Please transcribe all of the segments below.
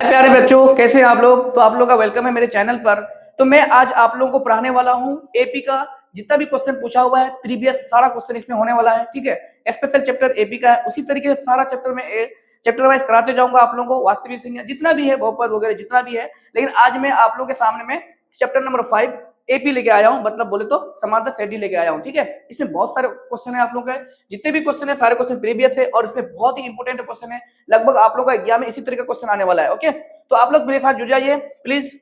प्यारे बच्चों, कैसे हैं आप लोग। तो आप लोग का वेलकम है मेरे चैनल पर। तो मैं आज आप लोगों को पढ़ाने वाला हूं एपी का जितना भी क्वेश्चन पूछा हुआ है, प्रीवियस सारा क्वेश्चन इसमें होने वाला है। ठीक है, स्पेशल चैप्टर एपी का है, उसी तरीके से सारा चैप्टर में चैप्टर वाइज कराते जाऊंगा आप लोगों को। वास्तविक संख्या जितना भी है, बहुपद वगैरह जितना भी है, लेकिन आज मैं आप लोगों के सामने में चैप्टर नंबर 5 एपी लेके आया हूं, मतलब बोले तो समांतर श्रेणी लेके आया हूं। ठीक है, इसमें बहुत सारे क्वेश्चन है आप लोगों के, जितने भी क्वेश्चन है सारे क्वेश्चन प्रीवियस है और इसमें बहुत ही इंपोर्टेंट क्वेश्चन है। लगभग आप लोगों का एग्जाम में इसी तरह का क्वेश्चन आने वाला है। ओके, तो आप लोग मेरे साथ जुड़ जाइए प्लीज।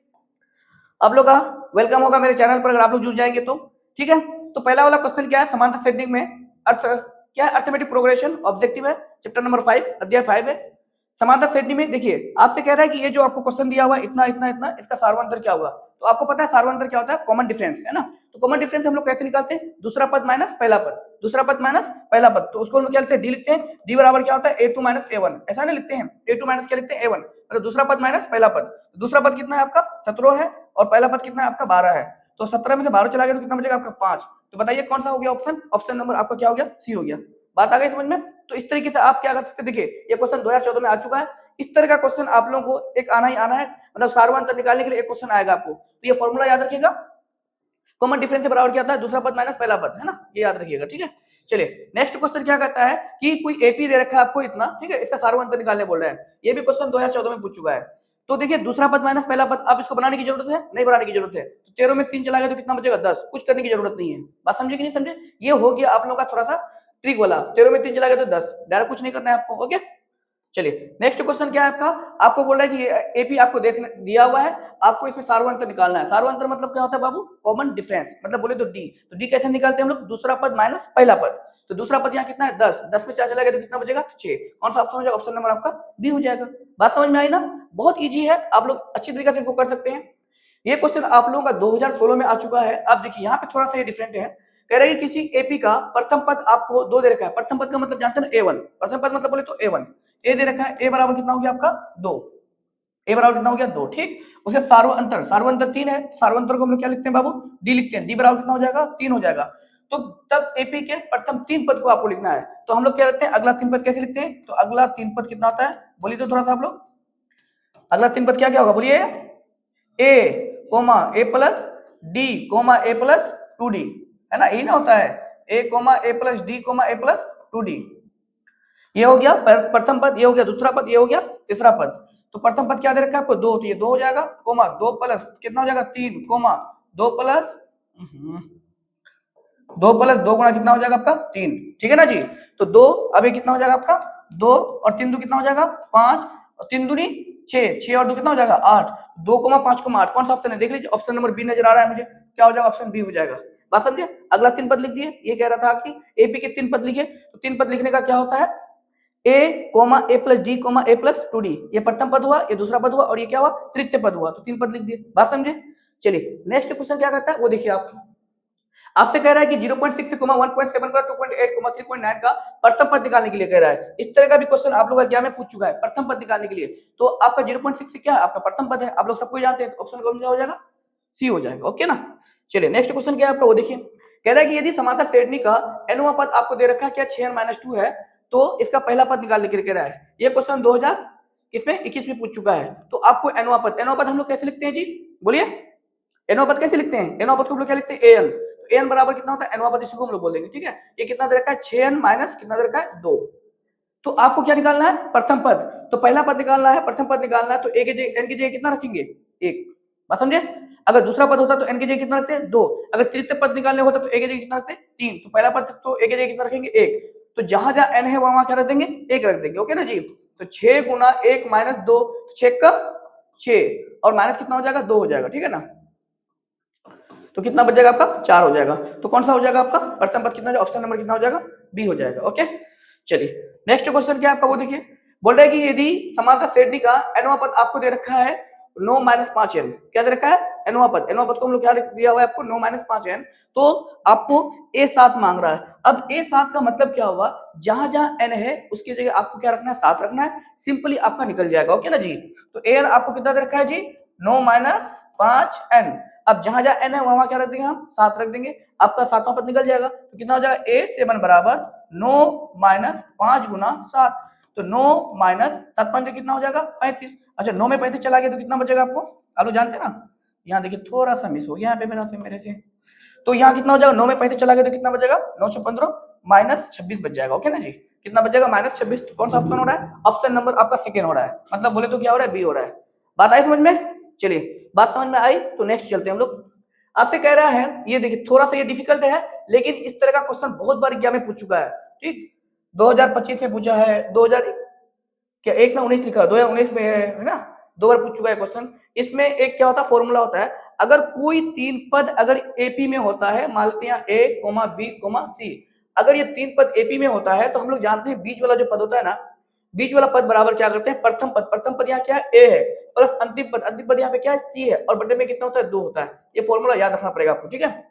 आप लोग का वेलकम होगा मेरे चैनल पर अगर आप लोग जुड़ जाएंगे तो। ठीक है, तो पहला वाला क्वेश्चन क्या है, समांतर श्रेणी में अर्थ क्या है, अर्थमेटिक प्रोग्रेशन ऑब्जेक्टिव है, चैप्टर नंबर 5 अध्याय 5 है। समांतर श्रेणी में देखिए आपसे कह रहा है कि ये जो आपको क्वेश्चन दिया हुआ है इतना इतना इतना, इसका सार्वंतर क्या होगा। तो आपको पता है सार्वंतर क्या होता है, कॉमन डिफरेंस है ना। तो कॉमन डिफरेंस हम लोग कैसे निकालते हैं, दूसरा पद माइनस पहला पद, दूसरा पद माइनस पहला पद। तो उसको हम लोग क्या लिखते हैं, डी लिखते हैं। डी बराबर क्या होता है, a2 माइनस a1, ऐसा ना लिखते हैं। a2 माइनस क्या लिखते हैं, a1, मतलब दूसरा पद माइनस पहला पद। दूसरा पद कितना है आपका 17 है और पहला पद कितना है आपका 12 है। तो 17 में से 12 चला गया तो कितना बचेगा आपका 5। तो बताइए कौन सा हो गया ऑप्शन, ऑप्शन नंबर आपका क्या हो गया, सी हो गया। बात आ गई समझ में। तो इस तरीके से आप क्या कर सकते हैं, देखिए ये क्वेश्चन 2014 में आ चुका है। इस तरह का क्वेश्चन आप लोगों को एक आना ही आना है, मतलब सार्वंतर निकालने के लिए एक क्वेश्चन आएगा आपको। तो ये फॉर्मूला याद रखिएगा, कॉमन डिफरेंस से बराबर क्या होता है, दूसरा पद माइनस पहला पद, है ना, ये याद रखिएगा। ठीक है, चलिए नेक्स्ट क्वेश्चन क्या कहता है कि कोई एपी दे रखा है आपको इतना, ठीक है, इसका सार्वंतर निकालने बोल रहा है। ये भी क्वेश्चन 2014 में पूछ चुका है। तो देखिए दूसरा पद माइनस पहला पद, अब इसको बनाने की जरूरत है, नहीं बनाने की जरूरत है। तो 13 में 3 चला गया तो कितना बचेगा 10, कुछ करने की जरूरत नहीं है। बात समझे कि नहीं समझे, ये हो गया आप लोगों का थोड़ा सा ट्रिक वाला। 13 में 3 चला गया तो 10, डायरेक्ट कुछ नहीं करना है आपको। ओके, चलिए नेक्स्ट क्वेश्चन क्या है आपका, आपको बोल रहा है कि एपी आपको देखने दिया हुआ है, आपको इसमें सार्वंतर निकालना है। सार्वंतर मतलब क्या होता है बाबू, कॉमन डिफरेंस, मतलब बोले तो डी। तो डी कैसे निकालते हैं हम लोग, दूसरा पद माइनस पहला पद। तो दूसरा पद यहाँ कितना है 10, 10 में 4 चला गया तो कितना बचेगा 6। कौन सा ऑप्शन हो जाएगा, ऑप्शन नंबर आपका बी हो जाएगा। बात समझ में आई ना, बहुत ईजी है, आप लोग अच्छी तरीके से इसको कर सकते हैं। ये क्वेश्चन आप लोगों का 2016 में आ चुका है। अब देखिए यहाँ पे थोड़ा सा ये डिफरेंट है, कह रहे हैं किसी एपी का प्रथम पद आपको 2 दे रखा है। प्रथम पद का मतलब जानते हैं ना a1, प्रथम पद मतलब बोले तो a1, ए दे रखा है, ए बराबर कितना हो गया आपका 2, ए बराबर कितना हो गया 2। ठीक, उसके सार्वंतर, सार्वंतर 3 है, सार्वंतर को हम लोग क्या लिखते हैं बाबू, डी लिखते हैं। डी बराबर कितना हो जाएगा 3 हो जाएगा। तो तब एपी के प्रथम 3 पद को आपको लिखना है। तो हम लोग क्या लिखते हैं, अगला 3 पद कैसे लिखते हैं, तो अगला 3 पद कितना होता है बोलिए तो थोड़ा सा आप लोग, अगला 3 पद क्या क्या होगा बोलिए, ए कोमा ए प्लस डी कोमा ए प्लस 2d, है ना, यही ना होता है, ए कोमा ए प्लस डी कोमा ए प्लस 2d। ये हो गया प्रथम पद, ये हो गया दूसरा पद, ये हो गया तीसरा पद। तो प्रथम पद क्या दे रखा है आपको 2, तो ये 2 हो जाएगा, कोमा 2 प्लस कितना हो जाएगा 3, कोमा 2 प्लस 2 प्लस 2 गुणा कितना हो जाएगा आपका 3। ठीक है ना जी। तो 2 अभी कितना हो जाएगा आपका 2 और 3 2 कितना हो जाएगा 5 और 3 दूनी 6, 6 और 2 कितना हो जाएगा 8, 2 5 8। कौन सा ऑप्शन है देख लीजिए, ऑप्शन नंबर बी नजर आ रहा है मुझे, क्या हो जाएगा ऑप्शन बी हो जाएगा। बात समझे, अगला 3 पद लिख दिए। ये कह रहा था कि एपी के 3 पद लिखे, तो 3 पद लिखने का क्या होता है, ए कोमा ए प्लस डी कोमा ए प्लस 2d, ये प्रथम पद हुआ, ये दूसरा पद हुआ और ये क्या हुआ तृतीय पद हुआ। तो 3 पद लिख दिए। बात समझे, चलिए नेक्स्ट क्वेश्चन क्या कहता है वो देखिए आप, आपसे कह रहा है कि 0.6 1.7 2.8 3.9 का प्रथम पद निकालने के लिए कह रहा है। इस तरह का भी क्वेश्चन आप लोग का एग्जाम में पूछ चुका है, प्रथम पद निकालने के लिए। तो आपका 0.6 क्या है, आपका प्रथम पद है, आप लोग सबको जानते हैं। तो ऑप्शन कौन सा हो जाएगा, सी हो जाएगा। ओके ना, चलिए नेक्स्ट क्वेश्चन क्या है आपका वो देखिए, कह रहा है कि यदि समांतर श्रेणी का nवां पद आपको दे रखा है, क्या 6n-2 है, तो इसका पहला पद निकालने के लिए कह रहा है। ये क्वेश्चन 2021 में पूछ चुका है। तो आपको nवां पद हम लोग कैसे लिखते हैं जी बोलिए, nवां पद कैसे लिखते हैं, nवां पद को हम लोग क्या लिखते हैं an। तो an बराबर कितना होता है nवां पद, इसको हम लोग बोल देंगे। ठीक है, ये कितना दे रखा है 6n माइनस कितना दे रखा है 2। तो आपको क्या निकालना है प्रथम पद, तो पहला पद निकालना है, प्रथम पद निकालना है। तो a के जगह n की जगह कितना रखेंगे 1, बात समझे। अगर दूसरा पद होता तो n की जगह कितना रखते हैं 2, अगर तृतीय पद निकालने होता तो a की जगह कितना रखते हैं 3। तो पहला पद तो a की जगह कितना रखेंगे 1, तो जहां जहां n है वहां क्या रख देंगे 1 रख देंगे। ओके ना जी। तो 6 गुना 1 माइनस 2, 6 का 6 और माइनस कितना हो जाएगा 2 हो जाएगा। ठीक है ना, तो कितना बच जाएगा आपका 4 हो जाएगा। तो कौन सा हो जाएगा आपका प्रथम पद, कितना ऑप्शन नंबर कितना हो जाएगा बी हो जाएगा। ओके, चलिए नेक्स्ट क्वेश्चन क्या आपका वो देखिए, बोल रहा है कि यदि समांतर श्रेणी का nवां पद आपको दे रखा है 9 माइनस 5n, क्या दे रखा है nवां पद, nवां पद को हम लोग क्या दिया हुआ है आपको 9 माइनस 5n। तो आपको a7 मांग रहा है। अब a7 का मतलब क्या हुआ, जहां जहां n है उसकी जगह आपको क्या रखना है 7 रखना है, सिंपली आपका निकल जाएगा। ओके ना जी। तो an आपको कितना दे रखा है जी 9 माइनस 5n। अब जहां जहां n है वहां क्या रख देंगे हम 7 रख देंगे, आपका 7वां पद निकल जाएगा। तो कितना हो जाएगा a7 बराबर 9 माइनस 5 गुना 7। तो 9 माइनस 7 5 कितना हो जाएगा 35। अच्छा 9 में 35 चला गया तो कितना बचेगा आपको, आप लोग जानते हैं ना। यहाँ देखिए थोड़ा सा मिस हो गया यहाँ पे मेरे से, तो यहाँ कितना हो जाएगा 9 में 35 चला गया तो कितना बचेगा 915 माइनस 26 बच जाएगा। ओके ना जी, कितना बचेगा माइनस 26। तो कौन सा ऑप्शन हो रहा है, ऑप्शन नंबर आपका सेकेंड हो रहा है, मतलब बोले तो क्या हो रहा है, बी हो रहा है। बात आई समझ में, चलिए बात समझ में आई तो नेक्स्ट चलते हैं हम लोग। आपसे कह रहा है, ये देखिए थोड़ा सा ये डिफिकल्ट है, लेकिन इस तरह का क्वेश्चन बहुत बार एग्जाम में पूछ चुका है। ठीक, 2025 में पूछा है, 2000 क्या एक ना 19 लिखा, 2019 में है ना, 2 बार पूछ चुका है क्वेश्चन। इसमें एक क्या होता है, फॉर्मूला होता है, अगर कोई 3 पद अगर एपी में होता है, मान लेते हैं a, b, c, अगर ये 3 पद एपी में होता है तो हम लोग जानते हैं बीच वाला जो पद होता है ना, बीच वाला पद बराबर क्या करते हैं, प्रथम पद यहाँ क्या है a है, प्लस अंतिम पद यहाँ पे क्या है c है, और बटे में कितना होता है 2 होता है। ये फॉर्मूला याद रखना पड़ेगा आपको, ठीक है।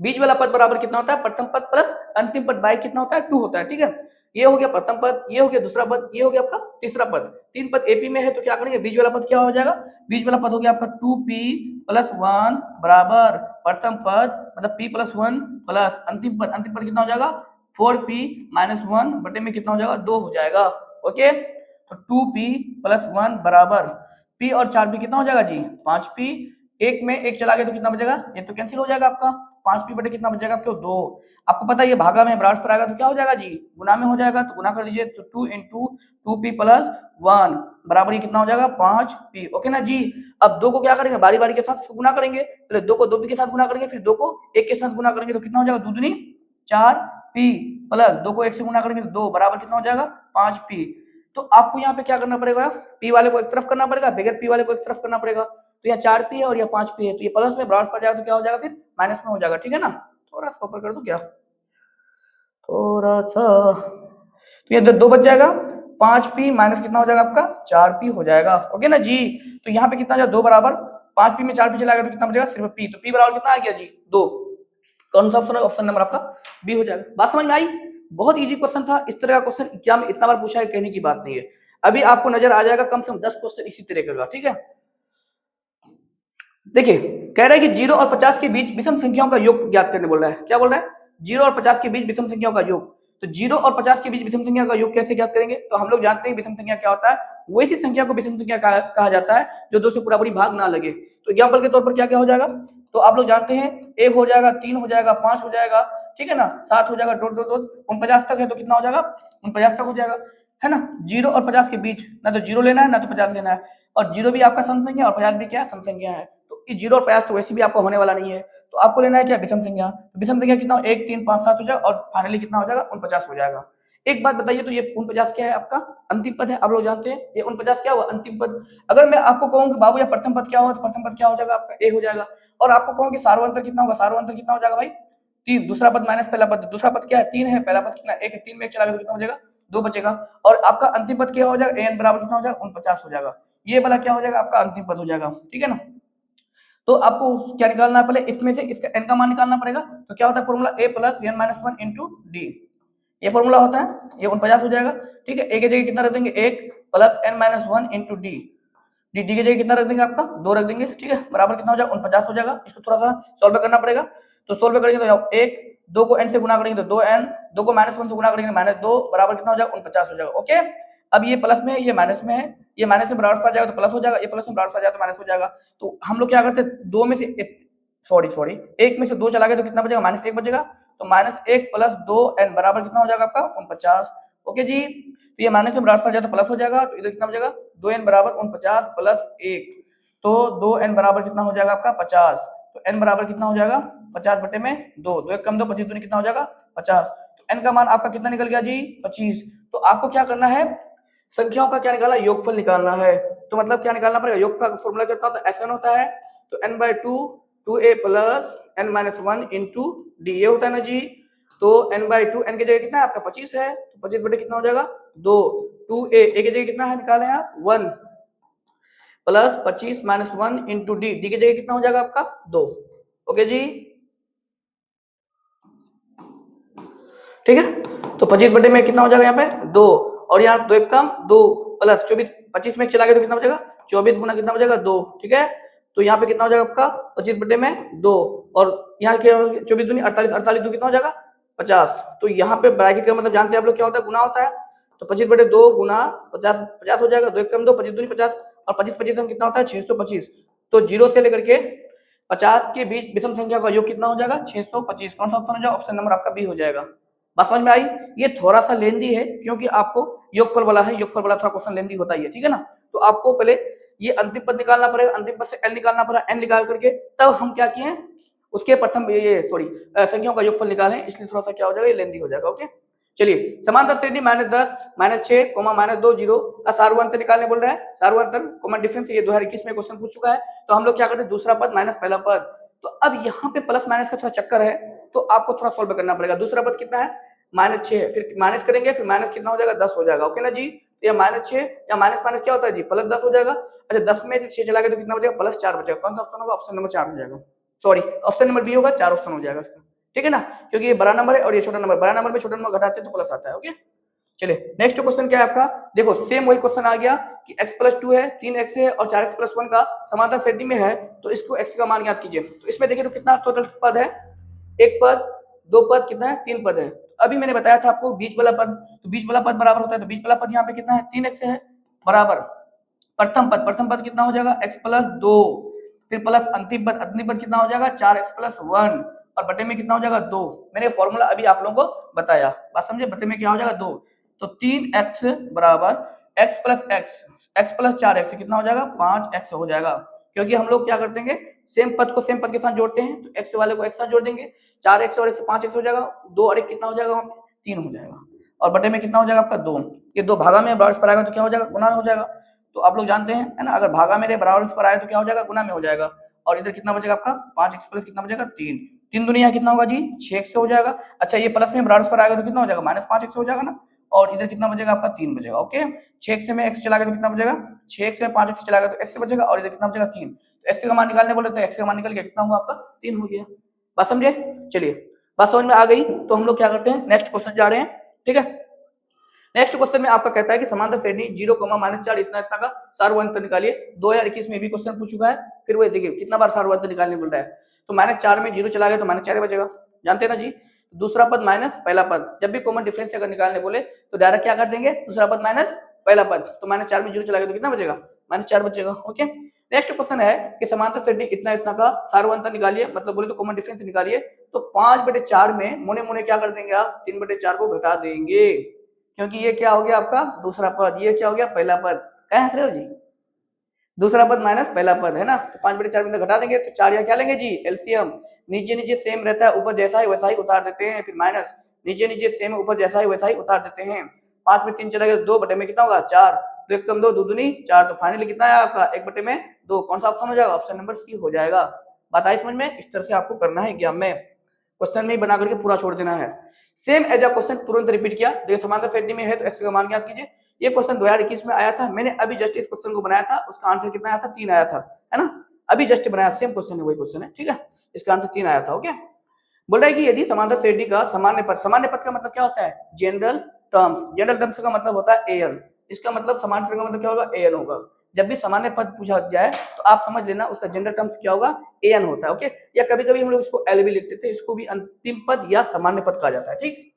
बीच वाला पद बराबर कितना होता है, प्रथम पद प्लस अंतिम पद बाई कितना होता है 2 होता है, ठीक है। ये हो गया प्रथम पद, ये हो गया दूसरा पद, ये हो गया आपका तीसरा पद। 3 पद एपी में है तो क्या करेंगे, बीच वाला पद क्या हो जाएगा, बीच वाला पद हो गया आपका 2p प्लस 1 बराबर प्रथम पद मतलब p प्लस 1 प्लस अंतिम पद कितना हो जाएगा 4p माइनस 1 बटे में कितना हो जाएगा 2 हो जाएगा। ओके, तो 2p प्लस 1 बराबर p और 4p कितना हो जाएगा जी 5p, एक में एक चला गया तो कितना बचेगा, ये तो कैंसिल हो जाएगा आपका, 5p बटे कितना बचेगा आपको 2। आपको पता है ये भागा में ब्रांच पर आएगा तो क्या हो जाएगा जी, गुना में हो जाएगा, तो गुना कर दीजिए, तो 2 इंटू 2p प्लस 1 बराबर ये कितना हो जाएगा 5p। ओके ना जी, अब 2 को क्या करेंगे, बारी बारी के साथ इसको गुना करेंगे, पहले 2 को 2p के साथ गुना करेंगे, फिर 2 को 1 के साथ गुना करेंगे, तो कितना हो जाएगा 2 दूनी 4p प्लस 2 को 1 से गुना करेंगे तो 2 बराबर कितना हो जाएगा 5p। तो आपको यहाँ पे क्या करना पड़ेगा, p वाले को एक तरफ करना पड़ेगा, बगैर p वाले को एक तरफ करना पड़ेगा। तो यहाँ 4p है और यहाँ 5p है, तो ये प्लस में ब्रांच पर जाएगा तो क्या हो जाएगा फिर माइनस में हो जाएगा, ठीक है ना। थोड़ा सा ऊपर कर दूं क्या, थोड़ा सा, तो ये 2 बच जाएगा, 5p माइनस कितना हो जाएगा आपका 4p हो जाएगा। ओके ना जी, तो यहाँ पे कितना हो जाएगा 2 बराबर 5p में 4p चला गया तो कितना बचेगा सिर्फ p, तो p बराबर कितना आ गया जी 2। कौन सा ऑप्शन है, ऑप्शन नंबर आपका बी हो जाएगा। बात समझ में आई, बहुत इजी क्वेश्चन था, इस तरह का क्वेश्चन एग्जाम में इतना बार पूछा है कहने की बात नहीं है। अभी आपको नजर आ जाएगा कम से कम 10 क्वेश्चन इसी तरह का, ठीक है। देखिए कह रहा है कि 0 और 50 के बीच विषम संख्याओं का योग ज्ञात करने बोल रहा है, क्या बोल रहा है 0 और 50 के बीच विषम संख्याओं का योग। तो 0 और 50 के बीच विषम संख्या का योग कैसे ज्ञात करेंगे, तो हम लोग जानते हैं विषम संख्या क्या होता है, वैसी संख्या को विषम संख्या कहा जाता है जो 2 से पूरा भाग ना लगे। तो एग्जांपल के तौर पर क्या क्या हो जाएगा, तो आप लोग जानते हैं 1 हो जाएगा, 3 हो जाएगा, 5 हो जाएगा, ठीक है ना, 7 हो जाएगा, डॉट डॉट डॉट 49 तक है तो कितना हो जाएगा 49 तक हो जाएगा, है ना। 0 और 50 के बीच ना तो 0 लेना है ना तो 50 लेना है, और 0 भी आपका सम संख्या और 50 भी क्या सम संख्या है। तो 0 और 50 तो वैसे भी आपको होने वाला नहीं है, तो आपको लेना है क्या विषम संख्या। तो विषम संख्या कितना 1 3 5 7 हो जाएगा और फाइनली कितना हो जाएगा 49 हो जाएगा। एक बात बताइए, तो ये 49 क्या है आपका अंतिम पद है, आप लोग जानते हैं ये 49 क्या हुआ अंतिम पद। अगर मैं आपको कहूं कि बाबू या प्रथम पद क्या हुआ, तो प्रथम पद क्या हो जाएगा आपका ए हो जाएगा। और आपको कहूं कि सार्वंतर कितना होगा, सार्वंतर कितना हो जाएगा भाई 3, दूसरा पद माइनस पहला पद, दूसरा पद क्या है 3 है, पहला पद कितना 1 है, 3 में 1 चला गया तो कितना हो जाएगा 2 बचेगा। और आपका अंतिम पद क्या हो जाएगा an बराबर कितना हो जाएगा 49 हो जाएगा। ये वाला क्या हो जाएगा आपका अंतिम पद हो जाएगा, ठीक है ना। तो आपको क्या निकालना है, पहले इसमें से इसका n का मान निकालना पड़ेगा। तो क्या होता है formula a plus n minus 1 into D, ये फॉर्मूला होता है, ये 49 हो जाएगा, ठीक है। a की जगह कितना रख देंगे 1 plus n minus 1 into d, d की जगह कितना रख देंगे आपका 2 रख देंगे, ठीक है, बराबर कितना हो जाएगा 49 हो जाएगा। इसको थोड़ा सा सॉल्व करना पड़ेगा, तो सॉल्व करेंगे तो 1 2 को n से गुना करेंगे तो 2n, 2 को माइनस 1 से गुना करेंगे माइनस 2 बराबर कितना हो जाएगा 49 हो जाएगा। ओके, अब ये प्लस में ये माइनस में है, ये माइनस में बराबर पर जाएगा तो प्लस हो जाएगा, ये प्लस में बराबर पर जाएगा तो माइनस हो जाएगा। तो हम लोग क्या करते हैं 2 में से सॉरी 1 में से 2 चला गया तो कितना बचेगा माइनस 1 बचेगा, तो माइनस 1 प्लस 2n बराबर कितना हो जाएगा आपका 49। ओके जी, तो ये माइनस में बराबर पर जाए तो प्लस हो जाएगा, तो इधर कितना बचेगा 2n बराबर 49 प्लस 1, तो 2n बराबर कितना हो जाएगा आपका 50। तो n बराबर कितना हो जाएगा 50 बटे में 2, 2 1 कम 2 25 दूनी कितना हो जाएगा 50। तो n का मान आपका कितना निकल गया जी 25। तो आपको क्या करना है, संख्याओं का क्या निकालना है, योगफल निकालना है। तो मतलब क्या निकालना पड़ेगा, योग का फॉर्मूला क्या होता है, Sn होता है, तो n/2 2a plus n minus 1 into D, ये होता है ना जी। तो n/2 n की जगह कितना है आपका 25 है, तो 25 बटे कितना हो जाएगा 2, 2a की जगह कितना है निकालें आप 1 plus 25 minus 1 into d, d की जगह कितना हो जाएगा आपका 2। ओके जी, ठीक है, तो 25 बटे में कितना हो जाएगा यहाँ पे 2, और यहाँ 2 1 कम 2 प्लस 24, 25 में चला गया तो कितना बचेगा 24 गुना कितना बचेगा 2, ठीक है। तो यहाँ पे कितना हो जाएगा आपका 25 बटे में 2, और यहाँ क्या 24 दूनी 48, 48 दो कितना हो जाएगा 50। तो यहाँ पे ब्रैकेट का मतलब जानते हैं आप लोग क्या होता है, गुना होता है। तो 25/2 गुना 50 50 हो जाएगा, 2 एकम 2, 25 दूनी 50 और 25 25 कितना होता है 625। तो 0 से लेकर के 50 के बीच विषम संख्या का योग कितना हो जाएगा 625। कौन सा ऑप्शन हो जाएगा? ऑप्शन नंबर आपका बी हो जाएगा। बात समझ में आई? ये थोड़ा सा लेंदी है क्योंकि आपको योगफल वाला है, योगफल वाला थोड़ा क्वेश्चन लेंदी होता है, ठीक है ना। तो आपको पहले ये अंतिम पद निकालना पड़ेगा, अंतिम पद से n निकालना पड़ेगा, n निकाल करके तब हम क्या किए उसके प्रथम ये सॉरी संख्याओं का योगफल निकालें, इसलिए थोड़ा सा क्या हो जाएगा ये लेंदी हो जाएगा। ओके चलिए, समांतर श्रेणी -10 -6 -2 0 का सार्वंतर निकालने बोल रहा है। सार्वंतर कॉमन डिफरेंस ये 2021 में क्वेश्चन पूछ चुका है। तो हम लोग क्या करते हैं दूसरा पद माइनस पहला पद। तो अब यहाँ पे प्लस माइनस का थोड़ा चक्कर है, तो आपको थोड़ा सॉल्व करना पड़ेगा। दूसरा पद कितना है -6, फिर माइनस करेंगे, फिर माइनस कितना हो जाएगा 10 हो जाएगा। ओके ना जी, या -6 या माइनस माइनस क्या होता है जी +10 हो जाएगा। अच्छा 10 में 6 चला गया तो कितना बचेगा +4 बचेगा। कौन सा ऑप्शन होगा? ऑप्शन नंबर 4 हो जाएगा। सॉरी ऑप्शन नंबर बी होगा, 4 ऑप्शन हो जाएगा इसका, ठीक है ना, क्योंकि ये बड़ा नंबर है और ये छोटा नंबर, बड़ा नंबर में छोटा नंबर घटाते हैं तो प्लस आता है। ओके चलिए नेक्स्ट क्वेश्चन क्या है आपका, देखो सेम वही क्वेश्चन आ गया कि x + 2 है, 3x है और 4x + 1 का समांतर श्रेणी में है, तो इसको x का मान ज्ञात कीजिए। तो इसमें देखिए तो कितना टोटल पद है, एक पद, दो पद, कितना है 3 पद है। अभी मैंने बताया था आपको बीच वाला पद, तो बीच वाला पद बराबर होता है, तो बीच वाला पद यहाँ पे कितना है 3x है बराबर प्रथम पद कितना हो जाएगा x + 2, फिर प्लस अंतिम पद कितना हो जाएगा 4x + 1 और बटे में कितना हो जाएगा 2। मैंने फॉर्मूला अभी आप लोगों को बताया, बात समझे, बटे में क्या हो जाएगा 2। तो 3x बराबर x + 4x कितना हो जाएगा 5x हो जाएगा, क्योंकि हम लोग क्या करते हैं सेम पद को सेम पद के साथ जोड़ते हैं, तो x वाले को x साथ जोड़ देंगे, 4x और 1 5x हो जाएगा, 2 और 1 कितना हो जाएगा वहां पे 3 हो जाएगा, और बटे में कितना हो जाएगा आपका 2। ये 2 भागा में बराबर पर आएगा तो क्या हो जाएगा गुना में हो जाएगा। तो आप लोग जानते हैं है ना, अगर भागा में बराबर पर आए तो क्या हो जाएगा गुना में हो जाएगा। और इधर कितना बचेगा आपका 5x प्लस कितना बचेगा 3, 3 दुनिया कितना होगा जी 6x हो जाएगा। अच्छा ये प्लस में बराबर पर आएगा तो कितना हो जाएगा -5x हो जाएगा ना, और इधर कितना बचेगा आपका 3 बचेगा। ओके 6x में x चला गया तो कितना बचेगा 6x में 5x चला गया तो x बचेगा, और इधर कितना बचेगा 3। तो x का मान निकालने बोले तो x का मान निकल गया, कितना हुआ आपका 3 हो गया। बात समझे? चलिए बात समझ में आ गई, तो हम लोग क्या करते हैं नेक्स्ट क्वेश्चन जा रहे हैं, ठीक है। नेक्स्ट क्वेश्चन में आपका कहता है कि समांतर श्रेणी 0, -4 इतना इतना का सार्वंतर निकालिए। 2021 में भी क्वेश्चन पूछ चुका है, फिर वो देखिए कितना बार सार्वंतर निकालने बोल रहा है। तो -4 में 0 चला गया तो -4 बचेगा, जानते हैं ना जी। दूसरा पद माइनस पहला पद, जब भी कॉमन डिफरेंस अगर निकालने बोले तो डायरेक्ट क्या कर देंगे दूसरा पद माइनस पहला पद। तो -4 में 0 चला गया तो कितना बचेगा -4 बचेगा। ओके नेक्स्ट क्वेश्चन है कि समांतर श्रेणी इतना इतना का सार्वंतर निकालिए, मतलब बोले तो कॉमन डिफरेंस निकालिए। तो 5/4 में मोने मोने क्या कर देंगे आप 3/4 को घटा देंगे, क्योंकि ये क्या हो गया आपका दूसरा पद, ये क्या हो गया पहला पद। क्या हंस रहे हो जी, दूसरा पद माइनस पहला पद है ना, तो 5/4 में घटा देंगे तो 4 या क्या लेंगे जी एलसीएम, नीचे नीचे सेम रहता है ऊपर जैसा है वैसा ही उतार देते हैं, फिर माइनस नीचे नीचे सेम ऊपर जैसा है वैसा ही उतार देते हैं। 5 में 3 चला गया 2 बटे में कितना होगा 4, तो 1 कम 2 2 दूनी 4, तो फाइनली कितना है आपका 1 बटे में 2। कौन सा ऑप्शन हो जाएगा ऑप्शन नंबर सी हो जाएगा। बात आई समझ में? इस तरह से आपको करना है एग्जाम में, क्वेश्चन में बना करके पूरा छोड़ देना है। सेम एज अ क्वेश्चन तुरंत रिपीट किया, देखिए समांतर श्रेणी में है तो x का मान ज्ञात कीजिए। ये क्वेश्चन 2021 में आया था, मैंने अभी जस्ट इस क्वेश्चन को बनाया था, उसका आंसर कितना आया था 3 आया था, है ना, अभी जस्ट बनाया, सेम क्वेश्चन है वही क्वेश्चन है, ठीक है, इसका आंसर 3 आया था। ओके बोल रहा है कि यदि समांतर श्रेणी का सामान्य पद का मतलब क्या होता है जनरल टर्म्स का मतलब होता है an, इसका मतलब सामान्य पद का मतलब क्या होगा an होगा। जब भी सामान्य पद पूछा जाए तो आप समझ लेना उसका जनरल टर्म्स क्या होगा an होता है। ओके या कभी कभी हम लोग इसको l भी लिखते थे, इसको भी अंतिम पद या सामान्य पद कहा जाता है, ठीक।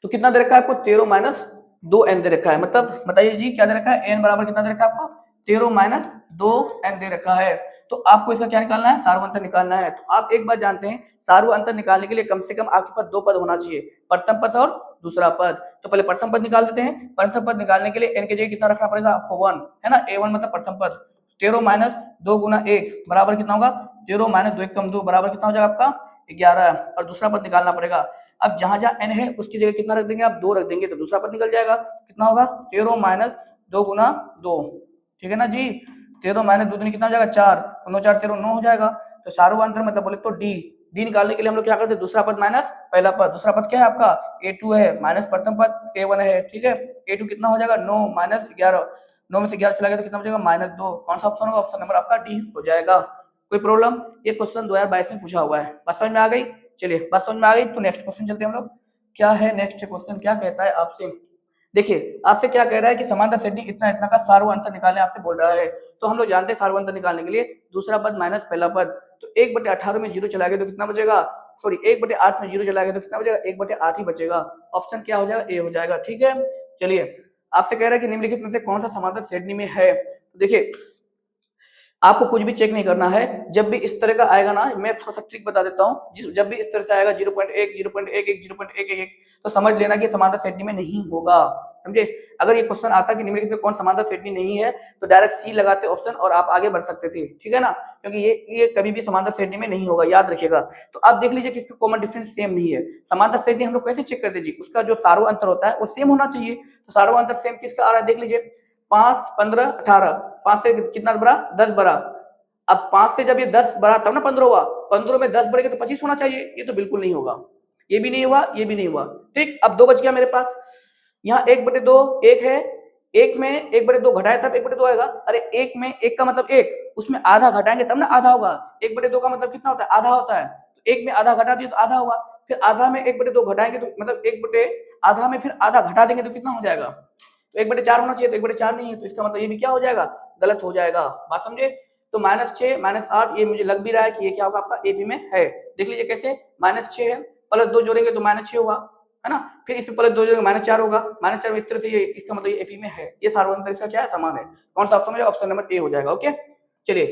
तो कितना दे रखा है आपको 13 - 2n दे रखा है, मतलब बताइए जी क्या दे रखा है n बराबर कितना दे रखा है आपको 13 - 2n दे रखा है। तो आपको इसका क्या निकालना है सार्वंतर निकालना है। तो आप एक बात जानते हैं सार्वंतर निकालने के लिए कम से कम आपके पास 2 पद होना चाहिए, प्रथम पद और दूसरा पद। तो पहले प्रथम पद निकाल देते हैं। प्रथम पद निकालने के लिए n के जगह कितना रखना पड़ेगा आपको 1, है ना, a1 मतलब प्रथम पद। 13 - 2 गुना 1 बराबर कितना होगा 13 - 2 कम 2 बराबर कितना हो जाएगा आपका 11, और दूसरा पद निकालना पड़ेगा। अब जहां जहां n है उसकी जगह कितना रख देंगे आप 2 रख देंगे, तो दूसरा पद निकल जाएगा, कितना होगा 13 - 2 गुना 2, ठीक है ना जी। 13 - 2 कितना हो जाएगा 4, 9 4 13 9 हो जाएगा। तो सार्वंतर मतलब बोले तो डी निकालने के लिए हम लोग क्या करते हैं दूसरा पद माइनस पहला पद। दूसरा पद क्या है आपका a2 है माइनस प्रथम पद a1 है, ठीक है। a2 कितना हो जाएगा 9 - 11, 9 में से 11 चला गया तो कितना हो जाएगा -2। कौन सा ऑप्शन होगा ऑप्शन नंबर आपका डी हो जाएगा। कोई प्रॉब्लम? ये क्वेश्चन 2022 में पूछा हुआ है, बात समझ में आ गई। चलिए बात समझ में आ गई तो नेक्स्ट क्वेश्चन चलते हैं हम लोग। क्या है नेक्स्ट क्वेश्चन, क्या कहता है आपसे, देखिए आपसे क्या कह रहा है कि समांतर श्रेणी इतना इतना का सार्वंतर निकालने आपसे बोल रहा है। तो हम लोग जानते हैं सार्वंतर निकालने के लिए दूसरा पद माइनस पहला पद। तो 1/18 में 0 चला गया तो कितना बचेगा, सॉरी 1/8 में 0 चला गया तो कितना बचेगा 1/8 ही बचेगा। ऑप्शन क्या हो जाएगा ए हो जाएगा, ठीक है। चलिए आपसे कह रहा है कि निम्नलिखित में से कौन सा समांतर श्रेणी में है। तो देखिए आपको कुछ भी चेक नहीं करना है, जब भी इस तरह का आएगा ना, मैं थोड़ा सा ट्रिक बता देता हूँ, जब भी इस तरह से आएगा 0.1 0.11 0.111 तो समझ लेना कि समांतर श्रेणी में नहीं होगा, समझे। अगर ये क्वेश्चन आता कि निम्नलिखित में कौन समांतर श्रेणी नहीं है तो डायरेक्ट सी लगाते ऑप्शन और आप आगे बढ़ सकते थे, ठीक है ना, क्योंकि ये कभी भी समांतर श्रेणी में नहीं होगा, याद रखिएगा। तो आप देख लीजिए कि इसका कॉमन डिफरेंस सेम नहीं है। समांतर श्रेणी हम लोग कैसे चेक करते जी, उसका जो सार्व अंतर होता है वो सेम होना चाहिए। तो सार्व अंतर सेम किसका आ रहा है, देख लीजिए 5 15 18, 5 से कितना बड़ा 10 बड़ा। अब 5 से जब ये 10 बड़ा तब ना 15 हुआ, 15 में 10 बढ़ेगा तो 25 होना चाहिए, ये तो बिल्कुल नहीं होगा, ये भी नहीं हुआ, ये भी नहीं हुआ, ठीक। अब 2 बच गया मेरे पास, यहाँ 1/2 1 है, 1 में 1/2 घटाए तब 1/2 आएगा। अरे 1 में 1 का मतलब 1, उसमें आधा घटाएंगे तब ना आधा होगा। 1/2 का मतलब कितना होता है, आधा होता है, तो 1 में आधा घटा दिए तो आधा हुआ, फिर आधा में 1/2 घटाएंगे तो मतलब 1/आधा में फिर आधा घटा देंगे तो कितना हो जाएगा, तो 1/4 होना चाहिए, तो 1/4 नहीं है, तो इसका मतलब ये भी क्या हो जाएगा, गलत हो जाएगा, बात समझे। तो -6 -8 ये मुझे लग भी रहा है कि ये क्या होगा आपका एपी में है। देख लीजिए कैसे, -6 है, +2 जोड़ेंगे तो -6 हुआ, है ना, फिर इसमें +2 जोड़ेंगे -4 होगा, -4 में इस तरह से ये, इसका मतलब ये एपी में है, ये सार्वंतर इसका क्या है, समान है। कौन सा ऑप्शन है, ऑप्शन नंबर ए हो जाएगा। ओके चलिए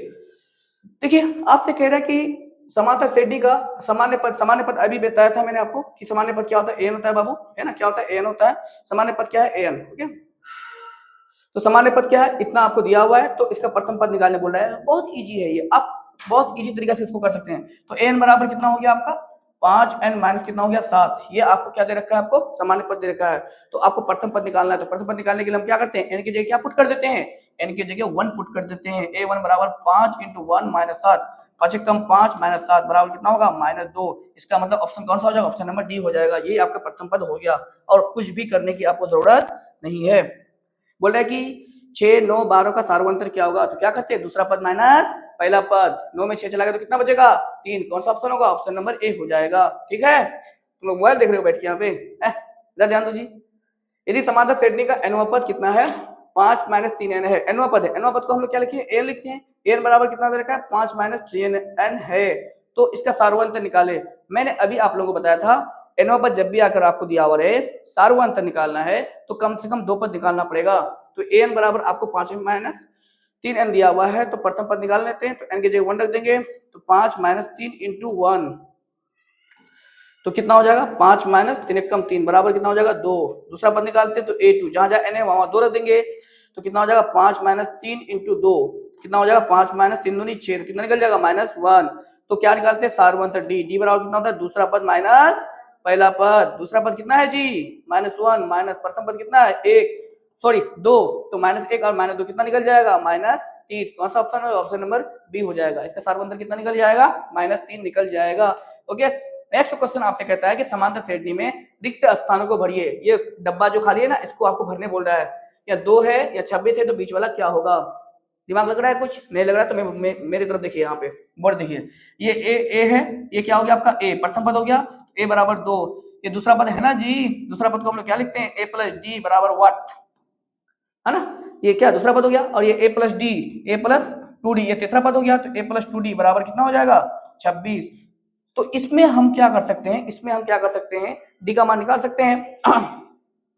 देखिए आपसे कह रहा है कि समांतर श्रेणी का सामान्य पद अभी बताया था मैंने आपको कि सामान्य पद क्या होता है, एन होता है बाबू, है ना, क्या होता है, एन होता है, सामान्य पद क्या है, एन। ओके तो सामान्य पद क्या है, इतना आपको दिया हुआ है, तो इसका प्रथम पद निकालने बोल रहा है, बहुत इजी है ये, आप बहुत इजी तरीके से इसको कर सकते हैं। तो एन बराबर कितना हो गया आपका 5n माइनस कितना हो गया 7, ये आपको क्या दे रखा है, आपको सामान्य पद दे रखा है। तो आपको प्रथम पद निकालना है, तो प्रथम पद निकालने के लिए हम क्या करते हैं, एन की जगह क्या पुट कर देते हैं, एन की जगह 1 पुट कर देते हैं। a1 बराबर 5 × 1 - 7, 5 कम 5 - 7 बराबर कितना होगा -2। इसका मतलब ऑप्शन कौन सा हो जाएगा, ऑप्शन नंबर डी हो जाएगा। ये आपका प्रथम पद हो गया और कुछ भी करने की आपको जरूरत नहीं है। बोल रहा है कि 6 9 12 का सार्वंतर क्या होगा, तो क्या करते हैं, दूसरा पद माइनस पहला पद, 9 में 6 चला गया तो कितना बचेगा 3, कौन सा ऑप्शन होगा, ऑप्शन नंबर ए हो जाएगा। ठीक है, तुम लोग मोबाइल देख रहे हो बैठ के यहाँ पे, इधर ध्यान दो जी। यदि समांतर श्रेणी का nवां पद कितना है, 5 - 3n है, nवां पद है, nवां पद को हम लोग क्या लिखे, n लिखते हैं, n बराबर कितना दे रखा है 5 - 3n है, तो इसका सार्वंतर निकाले। मैंने अभी आप लोगों को बताया था nवां पद जब भी आकर आपको दिया हुआ है सार्वंतर निकालना है तो कम से कम 2 पद निकालना पड़ेगा। तो an बराबर आपको 5 - 3n दिया हुआ है, तो प्रथम पद निकाल लेते हैं, तो n की जगह 1 रख देंगे, तो 5 - 3 × 1 तो कितना हो जाएगा 5 - 3 कम 3 बराबर कितना हो जाएगा 2। दूसरा पद निकालते हैं तो a2, जहां जहां n है वहां 2 रख देंगे, तो कितना हो जाएगा 5 - 3 × 2 कितना हो जाएगा 5 - 3 दूनी 6, तो कितना निकल जाएगा -1। तो क्या निकालते हैं सार्वंतर d, d बराबर कितना होता है दूसरा पद माइनस पहला पद, दूसरा पद कितना है जी -1 माइनस प्रथम पद कितना है 1 सॉरी 2, तो -1 और -2 कितना निकल जाएगा -3। कौन सा ऑप्शन है, ऑप्शन नंबर बी हो जाएगा। इसका सार्वंतर कितना निकल जाएगा -3 निकल जाएगा। ओके नेक्स्ट क्वेश्चन आपसे कहता है कि समांतर श्रेणी में रिक्त स्थानों को भरिए। ये डब्बा जो खाली है ना इसको आपको भरने बोल रहा है, या 2 है या 26 है, तो बीच वाला क्या होगा। दिमाग लग रहा है, कुछ नहीं लग रहा है तो मेरी तरफ देखिए, यहाँ पे बोर्ड देखिए, ये ए है, ये क्या हो गया आपका ए, प्रथम पद हो गया, ए बराबर 2, ये दूसरा पद है ना जी, दूसरा पद को हम लोग क्या लिखते हैं a + d बराबर व्हाट, है ना, ये क्या दूसरा पद हो गया, और ये a + d a + 2d ये तीसरा पद हो गया, तो a + 2d बराबर कितना हो जाएगा 26। तो इसमें हम क्या कर सकते हैं, इसमें हम क्या कर सकते हैं, डी का मान निकाल सकते हैं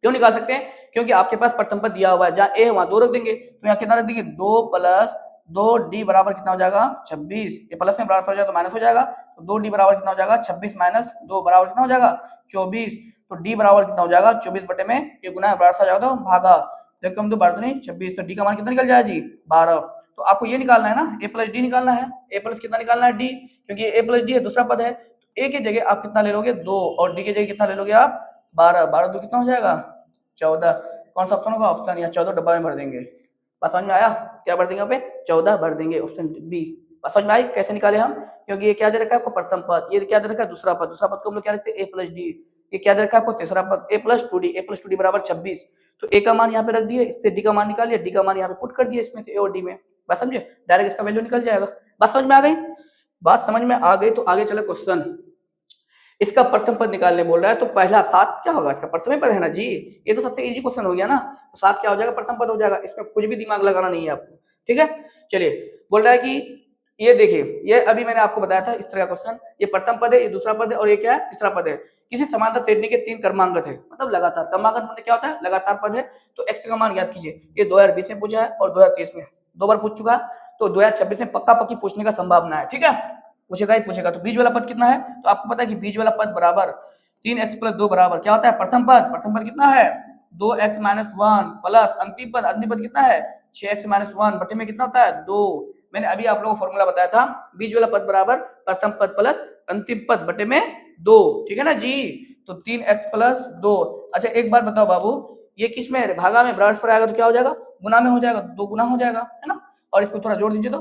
क्यों निकाल सकते हैं, क्योंकि आपके पास प्रथम पद दिया हुआ है, जहां ए है वहां 2 रख देंगे, तो यहाँ कितना रख देंगे 2 + 2d बराबर कितना हो जाएगा 26, ये प्लस में बराबर हो जाएगा तो माइनस हो जाएगा, तो 2d बराबर कितना हो जाएगा 26 - 2 बराबर कितना हो जाएगा 24, तो d बराबर कितना हो जाएगा 24 बटे में ये गुना बराबर हो जाएगा तो भागा, देखो हम 2 12 नहीं 26, तो d का मान कितना निकल जाएगा जी 12। तो आपको ये निकालना है ना a + d निकालना है, a प्लस कितना निकालना है d, क्योंकि a + d है दूसरा पद है, तो a की जगह आप कितना ले लोगे 2 और d की जगह कितना ले लोगे आप 12, 12 2 कितना हो जाएगा 14। कौन सा ऑप्शन होगा, ऑप्शन यहाँ 14 डब्बा में भर देंगे। बात समझ में आया, क्या भर देंगे यहाँ पे 14 भर देंगे, ऑप्शन बी। बात समझ में आई कैसे निकाले हम, क्योंकि ये क्या दे रखा है आपको प्रथम पद, ये क्या दे रखा है दूसरा पद, दूसरा पद को हम लोग क्या लिखते हैं a + d, ये क्या दे रखा है आपको तीसरा पद a + 2d बराबर 26, तो a का मान यहाँ पे रख दिए, इससे d का मान निकाल लिया, d का मान यहाँ पे पुट कर दिया इसमें से a और d में, बात समझे, डायरेक्ट इसका वैल्यू निकल जाएगा। बात समझ में आ गई, बात समझ में आ गई, तो आगे चले क्वेश्चन। इसका प्रथम पद निकालने बोल रहा है, तो पहला 7 क्या होगा, इसका प्रथम पद है ना जी, ये तो सबसे इजी क्वेश्चन हो गया ना, तो 7 क्या हो जाएगा प्रथम पद हो जाएगा, इसमें कुछ भी दिमाग लगाना नहीं है आपको। ठीक है चलिए बोल रहा है कि ये देखिए, ये अभी मैंने आपको बताया था इस तरह का क्वेश्चन, ये प्रथम पद है, ये दूसरा पद है और ये क्या है, तीसरा पद है। किसी समांतर श्रेणी के 3 क्रमांक है, मतलब लगातार। क्रमांक मतलब क्या होता है, लगातार पद है। तो x का मान ज्ञात कीजिए। ये 2020 में पूछा है और 2023 में 2 बार पूछ चुका है, तो 2026 में पक्का पक्की पूछने का संभावना है। ठीक है, पूछेगा ही पूछेगा। तो बीच वाला पद कितना है, तो आपको पता है कि बीच वाला पद बराबर 3x + 2 बराबर क्या होता है, प्रथम पद। प्रथम पद कितना है, 2x - 1 प्लस अंतिम पद कितना है, 6x - 1 बटे में कितना होता है, 2। मैंने अभी आप लोगों को फॉर्मूला बताया था, बीच वाला पद बराबर प्रथम पद प्लस अंतिम पद बटे में 2। ठीक है ना जी। तो 3x + 2। अच्छा एक बात बताओ बाबू, ये किस में भागा में बराबर पर आएगा तो क्या हो जाएगा, गुना में हो जाएगा, 2 गुना हो जाएगा, है ना। और इसको थोड़ा जोड़ दीजिए तो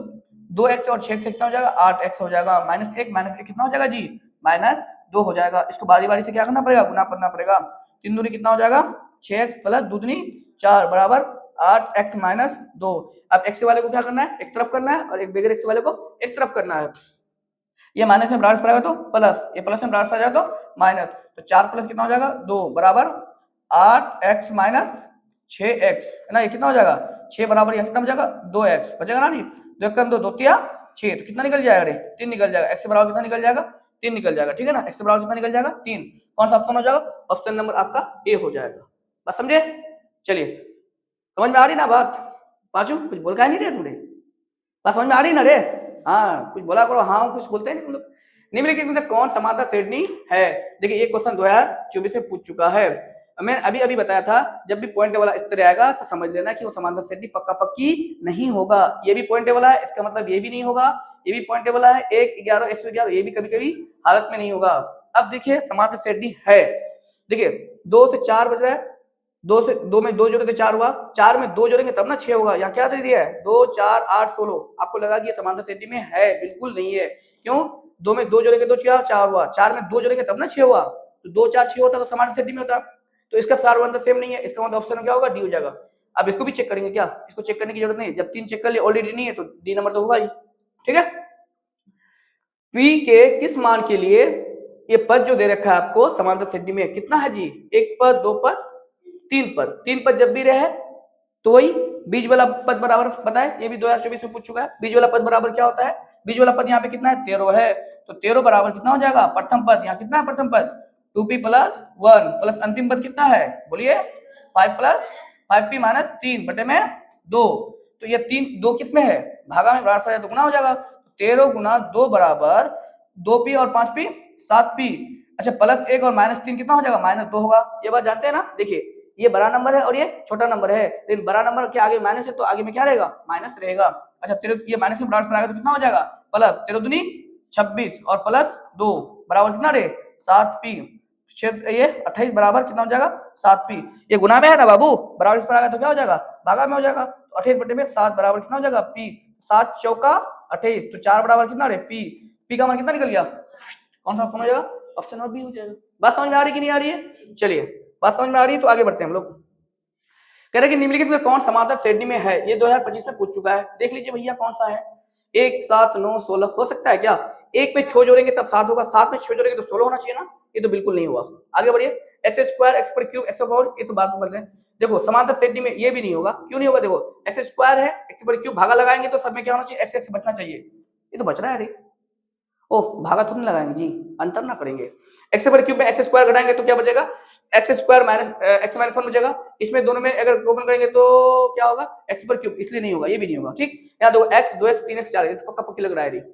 2x और 6 से कितना हो जाएगा, 8x हो जाएगा। -1 कितना हो जाएगा जी, -2 हो जाएगा। इसको बारी बारी से क्या करना पड़ेगा, गुना करना पड़ेगा। 3 दूनी कितना हो जाएगा, 6x प्लस 2 दूनी 4 बराबर 8x - 2। अब x वाले को क्या करना है, एक तरफ करना है, और एक बगैर x वाले को एक तरफ करना है। ये माइनस में बराबर आएगा तो प्लस, ये प्लस में बराबर आ जाएगा तो माइनस। तो 4 प्लस कितना हो जाएगा, 2 बराबर 8x - 6x, है ना। ये कितना हो जाएगा, 6 बराबर यहाँ कितना हो जाएगा, 2x बचेगा ना जी। 2 कम 2 2 6, तो कितना निकल जाएगा रे, 3 निकल जाएगा। x बराबर कितना निकल जाएगा, 3 निकल जाएगा। ठीक है ना, x बराबर कितना निकल जाएगा, 3। कौन सा ऑप्शन हो जाएगा, ऑप्शन नंबर आपका ए हो जाएगा। बात समझे। चलिए, समझ में आ रही ना बात, पांचू कुछ बोल का नहीं रहे तुमने, बात समझ में आ रही ना रे। हाँ कुछ बोला करो, हाँ कुछ बोलते हैं नहीं लोग। निम्नलिखित में से कौन समांतर श्रेणी है। देखिए ये क्वेश्चन 2024 में पूछ चुका है। मैंने अभी अभी बताया था, जब भी पॉइंट वाला इस तरह आएगा तो समझ लेना कि वो समांतर श्रेणी पक्का पक्की नहीं होगा। ये भी पॉइंट वाला है, इसका मतलब ये भी नहीं होगा। ये भी पॉइंट वाला है, 1 11 111, ये भी कभी कभी हालत में नहीं होगा। अब देखिए समांतर श्रेणी है, देखिए 2 से 4 बज रहा है, 2 में 2 जोड़े तो 4 हुआ, 4 में 2 जोड़ेंगे तब ना 6 होगा। यहाँ क्या दे दिया है, 2 4 8 16। आपको लगा कि ये समांतर श्रेणी में है, बिल्कुल नहीं है। क्यों, 2 में 2 जोड़ेंगे तो 4 हुआ, 4 में 2 जोड़ेंगे तब ना 6 हुआ। तो 2 4 6 होता तो समांतर श्रेणी में होता। तो इसका सार अंतर सेम नहीं है, इसका मतलब ऑप्शन क्या होगा, डी हो जाएगा। अब इसको भी चेक करेंगे क्या, इसको चेक करने की जरूरत नहीं है, जब 3 चेक कर लिए ऑलरेडी नहीं है तो डी नंबर तो होगा ही। ठीक है, पी के किस मान के लिए ये पद जो दे रखा है आपको समांतर श्रेणी में कितना है जी, 1 पद 2 पद 3 पद। 3 पद जब भी रहे तो वही बीज वाला पद बराबर पता है, ये भी 2024 में पूछ चुका है। बीज वाला पद बराबर क्या होता है, बीज वाला पद यहाँ पे कितना है, 13 है। तो 13 बराबर कितना हो जाएगा, प्रथम पद। यहाँ कितना है प्रथम पद, 2p + 1 प्लस अंतिम पद कितना है, बोलिए 5 + 5p - 3 बटे में 2। तो ये 3 2 किस में है, भागा में बराबर है तो गुना हो जाएगा। 13 गुना 2 बराबर 2p और 5p 7p। अच्छा प्लस 1 और -3 कितना हो जाएगा, -2 होगा। ये बात जानते हैं ना। देखिए ये बड़ा नंबर है और ये छोटा नंबर है, लेकिन बड़ा नंबर के आगे माइनस है तो आगे में क्या रहेगा, माइनस रहेगा। अच्छा 13 ये माइनस में बराबर आएगा तो कितना हो जाएगा, प्लस 13 दूनी 26 और प्लस 2 बराबर कितना रे 7p। ये 28 बराबर कितना हो जाएगा, 7p। ये गुना में है ना बाबू, बराबर इस पर आ गया तो क्या हो जाएगा, भागा में हो जाएगा। तो 28 बटे में 7 बराबर कितना हो जाएगा, p। 7 चौका 28, तो 4 बराबर कितना रे p। p का मान कितना निकल गया, कौन सा ऑप्शन हो जाएगा, ऑप्शन नंबर बी हो जाएगा। बात समझ में आ रही कि नहीं आ रही है। चलिए बात समझ में आ रही है तो आगे बढ़ते हैं हम लोग। कह रहे कि निम्नलिखित में कौन समांतर श्रेणी में है, ये 2025 में पूछ चुका है। देख लीजिए भैया कौन सा है, 1 7 9 16 हो सकता है क्या, 1 पे 6 जोड़ेंगे तब 7 होगा, 7 में 6 जोड़ेंगे तो 16 होना चाहिए ना। ये तो बिल्कुल नहीं हुआ। आगे बढ़िए, x² x³ x⁴, ये तो बात बोल रहे हैं। देखो समांतर श्रेणी में ये भी नहीं होगा, क्यों नहीं होगा, देखो x² है, x³ भागा लगाएंगे तो सब में क्या होना चाहिए, x बचना चाहिए। ये तो बच रहा है अरे, ओह भागा थोड़ी लगाएंगे जी, अंतर ना करेंगे। x³ में x² घटाएंगे तो क्या बचेगा, x² - x - 1 बचेगा। इसमें दोनों में अगर कॉमन करेंगे तो क्या होगा, x³, इसलिए नहीं होगा, ये भी नहीं होगा। ठीक, यहाँ दो x 2x 3x 4x, पक्का पक्की लग रहा है,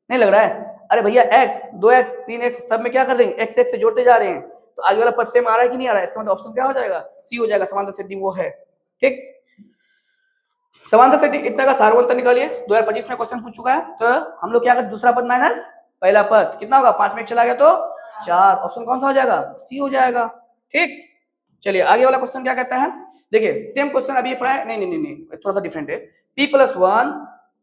नहीं लग रहा है। अरे भैया x 2x 3x सब में क्या कर रहे हैं, x से जोड़ते जा रहे हैं, तो आगे वाला पद सेम आ रहा है कि नहीं आ रहा है, इसका मतलब ऑप्शन क्या हो जाएगा, सी हो जाएगा, समांतर श्रेणी वो है। ठीक, समांतर श्रेणी इतना का सारवंतर निकालिए, 2025 में क्वेश्चन पूछ चुका है। तो हम लोग क्या करते, दूसरा पद माइनस पहला पद कितना होगा, 5 में 1 चला गया तो 4, ऑप्शन कौन सा हो जाएगा, सी हो जाएगा। ठीक, चलिए आगे वाला क्वेश्चन क्या कहता है, देखिए सेम क्वेश्चन अभी पढ़ा है, नहीं थोड़ा सा डिफरेंट है। p + 1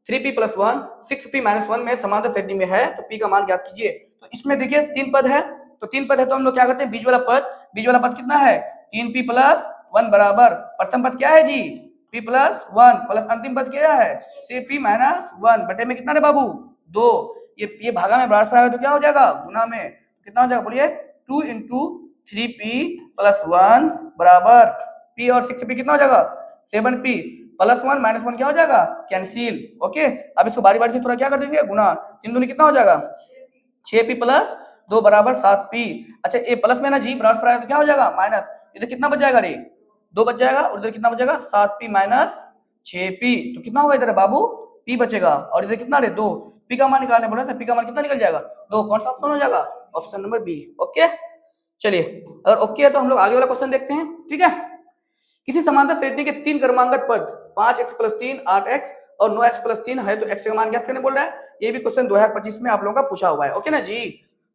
3p + 1 6p - 1 में समांतर श्रेणी में है, तो p का मान ज्ञात कीजिए। तो इसमें देखिए 3 पद है, तो 3 पद है तो हम लोग क्या करते हैं, बीच वाला पद कितना है, 3p + 1 बराबर प्रथम पद क्या है जी, p + 1 प्लस अंतिम पद क्या है, 6p - 1 बटे में कितना है बाबू, 2। ये भागा में बराबर आएगा तो क्या हो जाएगा, गुना में कितना हो जाएगा, बोलिए 2 × 3p + 1 बराबर p और 6p कितना हो जाएगा, 7p। +1 -1 क्या हो जाएगा, कैंसिल। ओके, अब इसको बारी बारी से थोड़ा क्या कर देंगे, गुना। 3 दूनी कितना हो जाएगा, 6p + 2 = 7p। अच्छा, ये प्लस में ना जी ब्रॉड पर आया तो क्या हो जाएगा, माइनस। इधर कितना बच जाएगा रे, 2 बच जाएगा, और इधर कितना बचेगा, 7p - 6p। तो कितना होगा इधर बाबू, p बचेगा, और इधर कितना रे, 2। p का मान निकालने बोला था, p का मान कितना निकल जाएगा, 2। कौन सा ऑप्शन हो जाएगा, ऑप्शन नंबर बी। ओके, चलिए अगर ओके है तो हम लोग आगे वाला क्वेश्चन देखते हैं। ठीक है, किसी समांतर श्रेणी के 3 क्रमांकित पद 5x + 3 8x और 9x + 3 है, तो x का मान ज्ञात करने बोल रहा है। ये भी क्वेश्चन 2025 में आप लोगों का पूछा हुआ है। ओके ना जी,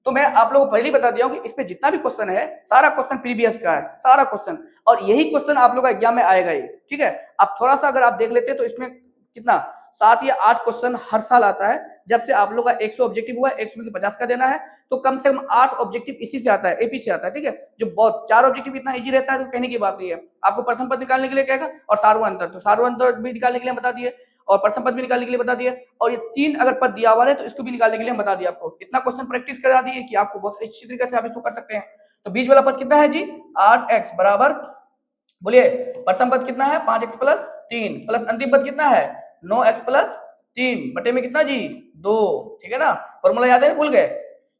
तो मैं आप लोगों को पहले ही बता दिया हूं कि इस पे जितना भी क्वेश्चन है सारा क्वेश्चन प्रीवियस का है, सारा क्वेश्चन, और यही क्वेश्चन आप लोगों का एग्जाम में आएगा ही। ठीक है, आप थोड़ा सा अगर आप देख लेते तो इसमें कितना 7 या 8 क्वेश्चन हर साल आता है। जब से आप लोग का 100 ऑब्जेक्टिव हुआ है, 100 में से 50 का देना है, तो कम से कम 8 ऑब्जेक्टिव इसी से आता है, एपी से आता है। ठीक है, जो बहुत 4 ऑब्जेक्टिव इतना इजी रहता है तो कहने की बात नहीं है। आपको प्रथम पद निकालने के लिए कहेगा, और सार्वअंतर, तो सार्वअंतर भी निकालने के लिए बता दिए, और प्रथम पद भी निकालने के लिए बता दिए, और ये 3 अगर पद दिया हुआ है तो इसको भी निकालने के लिए हम बता दिया आपको। इतना क्वेश्चन प्रैक्टिस करा दिए कि आपको बहुत अच्छी तरीके से आप इसको कर सकते हैं। तो बीच वाला पद कितना है जी, 8x बराबर, बोलिए प्रथम पद कितना है, 5x + 3 प्लस अंतिम पद कितना है, 9x + 3 बटे में कितना जी, 2। ठीक है ना, फॉर्मूला याद है, भूल गए,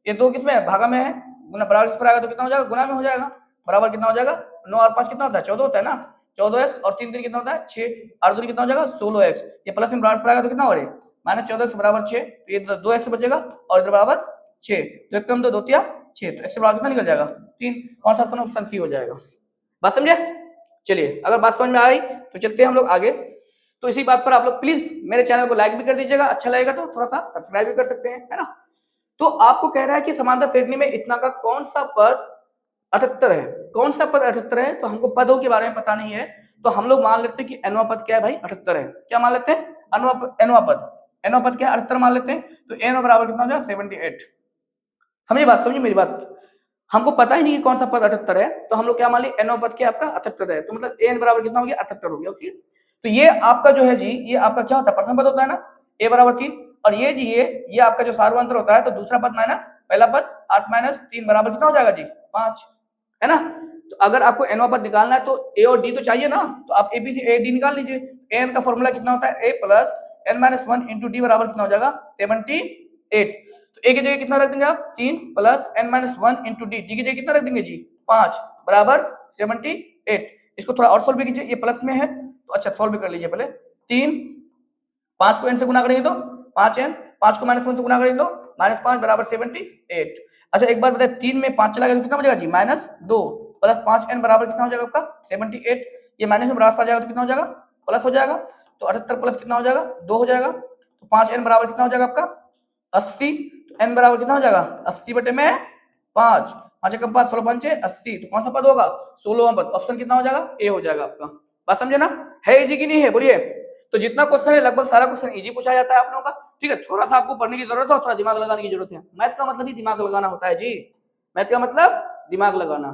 ये 2 किसमें है, भागा में है, गुना बराबर किस पर आएगा तो कितना हो जाएगा, गुना में हो जाएगा। बराबर कितना हो जाएगा, 9 और 5 कितना होता है, 14 होता है ना, 14x, और 3 कितना होता है, 6, 8 दूनी कितना हो जाएगा, 16x। ये प्लस में बराबर पर आएगा तो कितना हो रहा है, -14x बराबर 6, तो ये 2x बचेगा, और इधर बराबर 6, तो एक कम 2 2 6, तो x बराबर कितना निकल जाएगा, 3। कौन सा ऑप्शन सी हो जाएगा, बात समझे। चलिए अगर बात समझ में आई तो चलते हैं हम लोग आगे। तो इसी बात पर आप लोग प्लीज मेरे चैनल को लाइक भी कर दीजिएगा, अच्छा लगेगा तो थोड़ा सा सब्सक्राइब भी कर सकते हैं, है ना। तो आपको कह रहा है कि समांतर श्रेणी में इतना का कौन सा पद 78 है, कौन सा पद 78 है, तो हमको पदों के बारे में पता नहीं है, तो हम लोग मान लेते हैं कि एनवा पद क्या है भाई, 78 है। क्या मान लेते हैं, एनवा पद क्या है, 78 मान लेते हैं। तो एन बराबर कितना हो जाएगा, 78। समझिए बात, समझिए मेरी बात, हमको पता ही नहीं कि कौन सा पद 78 है, तो हम लोग क्या मान लिया, एन पद क्या आपका 78 है, तो मतलब एन बराबर कितना हो गया, 78 हो गया। ओके, तो ये आपका जो है जी, ये आपका क्या होता है, प्रथम पद होता है ना, a बराबर 3, और ये जी ये आपका जो सार्वअंतर होता है, तो दूसरा पद माइनस पहला पद, 8 - 3 बराबर कितना हो जाएगा जी, 5, है ना। तो अगर आपको एनवा पद निकालना है तो ए और डी तो चाहिए ना, तो आप ए बी से ए डी निकाल लीजिए। एन का फॉर्मूला कितना होता है, a + n - 1 × d बराबर कितना हो जाएगा, 78। तो ए की जगह कितना रख देंगे आप, 3 + n - 1 × d, डी की जगह कितना रख देंगे जी, 5 बराबर 78। इसको थोड़ा और सोल्व भी कीजिए, ये प्लस में है तो अच्छा सोल्व भी कर लीजिए पहले। 3, 5 को n से गुना करेंगे तो 5n, 5 को -1 से गुना करेंगे तो -5 बराबर 78। अच्छा एक बात बताए, 3 में 5 चला गया तो कितना बचेगा जी, -2 + 5n बराबर कितना हो जाएगा आपका, 78। ये माइनस में बराबर आ जाएगा तो कितना हो जाएगा, प्लस हो जाएगा, तो 78 प्लस कितना हो जाएगा, 2 हो जाएगा। तो 5n बराबर कितना हो जाएगा आपका, 80। तो n बराबर कितना हो जाएगा, 80 बटे में 5, 5 एकम 5, 16 5 80। तो कौन सा पद होगा, 16वां पद। ऑप्शन कितना हो जाएगा, ए हो जाएगा आपका। बात समझे ना, है इजी की नहीं है, बोलिए। तो जितना क्वेश्चन है लगभग सारा क्वेश्चन इजी पूछा जाता है आप लोगों का। ठीक है, थोड़ा सा आपको पढ़ने की जरूरत है और थोड़ा दिमाग लगाने की जरूरत है। मैथ का मतलब ही दिमाग लगाना होता है जी, मैथ का मतलब दिमाग लगाना।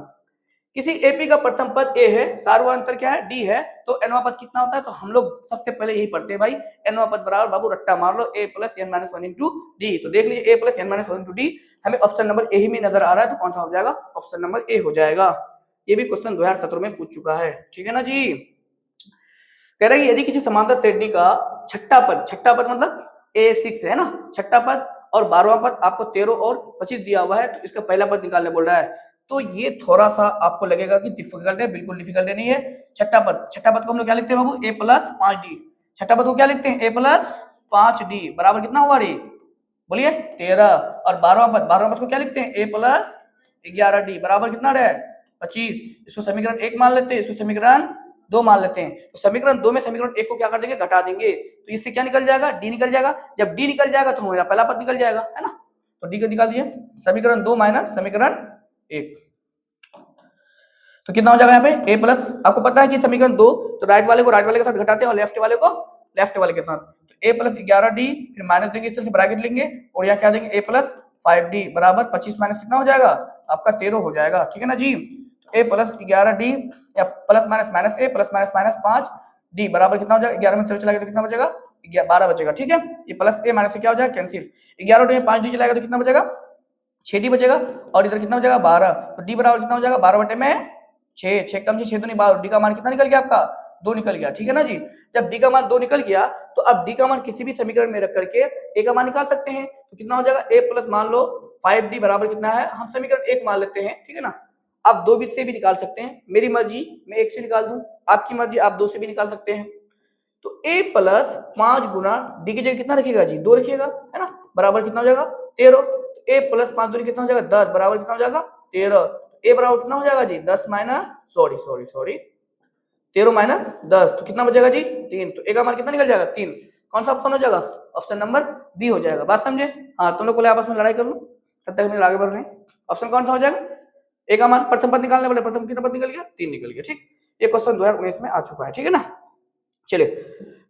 किसी एपी का प्रथम पद ए है, सार्वअंतर क्या है, डी है, तो एनवा पद कितना होता है, तो हम लोग सबसे पहले यही पढ़ते हैं भाई, एनवा पद बराबर बाबू रट्टा मार लो, a + n - 1 × d। तो देख लीजिए a + n - 1 × d, हमें ऑप्शन नंबर ए ही में नजर आ रहा है, तो कौन सा हो जाएगा, ऑप्शन नंबर ए हो जाएगा। ये भी क्वेश्चन 2017 में पूछ चुका है, ठीक है ना जी। कह रहा है यदि किसी समांतर श्रेणी का छठा पद मतलब a6 है ना, छठा पद, और 12वां पद आपको 13 और 25 दिया हुआ है, तो इसका पहला पद निकालने बोल रहा है। तो ये थोड़ा सा आपको लगेगा कि डिफिकल्ट है, बिल्कुल डिफिकल्ट नहीं है। छठा पद को हम लोग क्या लिखते हैं बाबू, a + 5d। छठा पद को क्या लिखते हैं, a + 5d बराबर कितना हुआ रे, बोलिए 13। और 12वां पद को क्या लिखते हैं, a + 11d बराबर कितना रहे, 25। इसको समीकरण 1 मान लेते हैं, इसको समीकरण 2 मान लेते हैं। तो समीकरण 2 में समीकरण 1 को क्या कर देंगे, घटा देंगे, तो इससे क्या निकल जाएगा, डी निकल जाएगा। जब डी निकल जाएगा तो मेरा पहला पद निकल जाएगा, है ना। तो डी को निकाल दिए, समीकरण 2 - समीकरण 1, तो कितना हो जाएगा यहाँ पे, a प्लस, आपको पता है कि समीकरण 2 तो राइट वाले को राइट वाले के साथ घटाते हैं और लेफ्ट वाले को लेफ्ट वाले के साथ। तो a + 11d, फिर माइनस देंगे, इस तरह से ब्रैकेट लेंगे, और यहाँ क्या देंगे, a + 5d बराबर 25 माइनस कितना हो जाएगा आपका, 13 हो जाएगा, ठीक है ना जी। तो a + 11d या plus minus a plus minus 5d बराबर कितना हो जाएगा, 11 में 13 चला गया तो कितना बचेगा, 12 बचेगा, ठीक है। ये प्लस a माइनस से क्या हो जाएगा, कैंसिल। 11 में 5d चलाएगा तो कितना बचेगा, 6d बचेगा, और इधर कितना हो जाएगा 12। तो d बराबर कितना हो जाएगा, 12 बटे में 6, 6 कम से 6 तो नहीं 12, डी का मान कितना निकल गया आपका 2 निकल गया, ठीक है ना जी। जब डी का मान 2 निकल गया तो अब डी का मान किसी भी समीकरण में रख करके ए का मान निकाल सकते हैं। तो कितना हो जाएगा, ए प्लस मान लो 5d बराबर कितना है, हम समीकरण 1 मान लेते हैं, ठीक है ना। आप 2 से भी निकाल सकते हैं, मेरी मर्जी मैं 1 से निकाल दूं, आपकी मर्जी आप 2 से भी निकाल सकते हैं। तो a प्लस 5 गुना डी की जगह कितना रखिएगा जी, 2 रखिएगा, है ना, बराबर कितना हो जाएगा 13। तो a प्लस 5 दूनी कितना हो जाएगा 10, बराबर कितना हो जाएगा 13। a बराबर कितना हो जाएगा जी 10 माइनस सॉरी 13 माइनस 10, तो कितना बचेगा जी 3। तो a का मान कितना निकल जाएगा 3। कौन सा ऑप्शन हो जाएगा, ऑप्शन नंबर बी हो जाएगा। बात समझे। हाँ, तुम लोग को आपस में लड़ाई कर लो, तब तक हम आगे बढ़ रहे हैं। ऑप्शन कौन सा हो जाएगा, ए का मान प्रथम पद निकालने वाले, प्रथम कितना पद निकल गया 3 निकल गया, ठीक। ये क्वेश्चन 2019 में आ चुका है, ठीक है ना। चलिए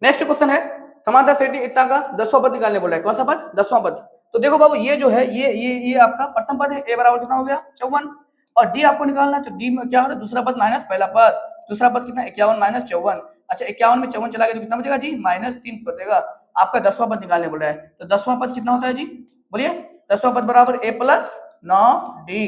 नेक्स्ट क्वेश्चन है, समांतर श्रेणी इतना का 10वां पद निकालने बोला है। कौन सा पद, 10वां पद। तो देखो बाबू ये जो है ये आपका प्रथम पद है, ए बराबर कितना हो गया 54, और डी आपको निकालना है। तो डी में क्या होता है, दूसरा पद माइनस पहला पद, दूसरा पद कितना 51 माइनस 54। अच्छा 51 में 54 चला गया तो कितना बचेगा जी -3 बचेगा। आपका 10वां पद निकालने बोला है। तो 10वां पद कितना होता है जी, बोलिए। 10वां पद बराबर a प्लस 9 डी,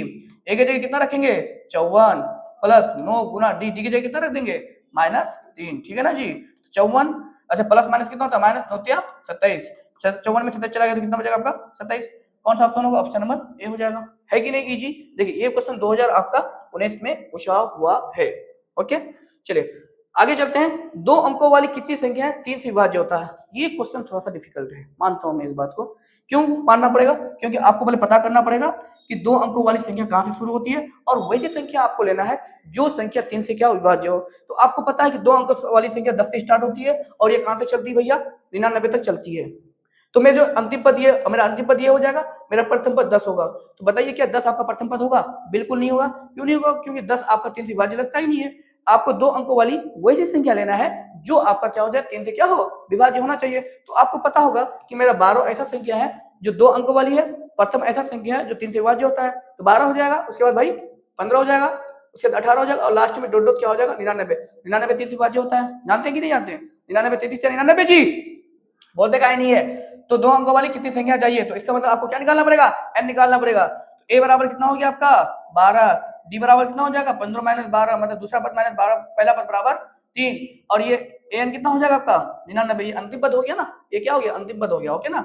ए की जगह कितना रखेंगे 54 प्लस 9 गुना डी, डी की जगह कितना रख देंगे -3, ठीक है ना जी। 54, अच्छा प्लस माइनस कितना होता है माइनस 9 27, 54 में 27 चला गया तो कितना बचेगा आपका 27। कौन सा ऑप्शन होगा, ऑप्शन नंबर ए हो जाएगा। है कि नहीं इजी। देखिए ये क्वेश्चन 2000 आपका 19 में पूछा हुआ है। ओके चलिए आगे चलते हैं। 2 अंकों वाली कितनी संख्या है 3 से विभाज्य होता है। ये क्वेश्चन थोड़ा सा डिफिकल्ट है, मानता हूं मैं इस बात को। क्यों मानना पड़ेगा, क्योंकि आपको पहले पता करना पड़ेगा कि 2 अंकों वाली संख्या कहां से शुरू होती है, और वैसी संख्या आपको लेना है जो संख्या 3 से क्या विभाज्य हो। तो आपको पता है कि 2 अंकों वाली संख्या 10 से स्टार्ट होती है, और ये कहां तक चलती है भैया 99 तक चलती है। तो मैं जो अंतिम पद ये मेरा अंतिम पद ये हो जाएगा, मेरा प्रथम पद 10 होगा। तो बताइए क्या 10 आपका प्रथम पद होगा, बिल्कुल नहीं होगा। क्यों नहीं होगा, क्योंकि 10 आपका 3 से विभाज्य लगता ही नहीं है। आपको 2 अंकों वाली वैसी संख्या लेना है जो आपका क्या हो जाए 3 से क्या हो विभाज्य होना चाहिए। तो आपको पता होगा कि मेरा 12 ऐसा संख्या है जो 2 अंकों वाली है, प्रथम ऐसा संख्या है जो 3 से विभाज्य होता है। तो 12 हो जाएगा, उसके बाद भाई 15 हो जाएगा, उसके बाद 18 हो जाएगा, और लास्ट में डॉट डॉट क्या हो जाएगा 99। 99 3 से विभाज्य होता है, जानते हैं कि नहीं जानते। 99 33 99 जी, बोलते काहे नहीं है। तो 2 अंकों वाली कितनी संख्या चाहिए, तो इसका मतलब आपको क्या निकालना पड़ेगा, n निकालना पड़ेगा। तो a बराबर कितना हो गया आपका 12, d बराबर कितना हो जाएगा 15 माइनस 12, मतलब दूसरा पद माइनस 12 पहला पद बराबर 3, और ये an कितना हो जाएगा आपका 99। ये अंतिम पद हो गया ना, ये क्या हो गया अंतिम पद हो गया, ओके ना।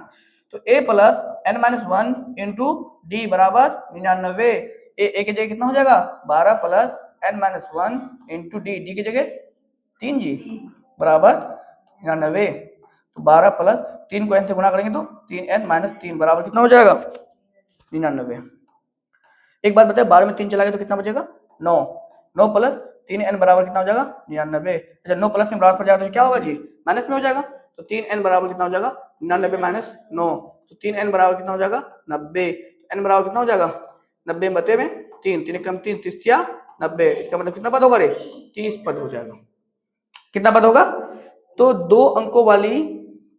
तो a plus n minus 1 into d बराबर 99। a की जगह कितना हो जाएगा 12 plus n minus 1 into d, d की जगह 3 जी बराबर 99। तो 12 प्लस 3 को n से गुणा करेंगे तो 3n माइनस 3 बराबर कितना हो जाएगा 99। एक बात बताए 12 में 3 चला गया तो कितना बचेगा 9, 9 प्लस 3n बराबर कितना हो जाएगा 99। अच्छा 9 प्लस में बराबर पर जाएगा तो क्या होगा जी माइनस में हो जाएगा। तो 3n बराबर कितना हो जाएगा 99 माइनस 9, तो 3n बराबर कितना हो जाएगा 90। n बराबर कितना हो जाएगा 90 बटे में 3, 3 कम 3 30 90। इसका मतलब कितना पद होगा रे 30 पद हो जाएगा। कितना पद होगा, तो 2 अंकों वाली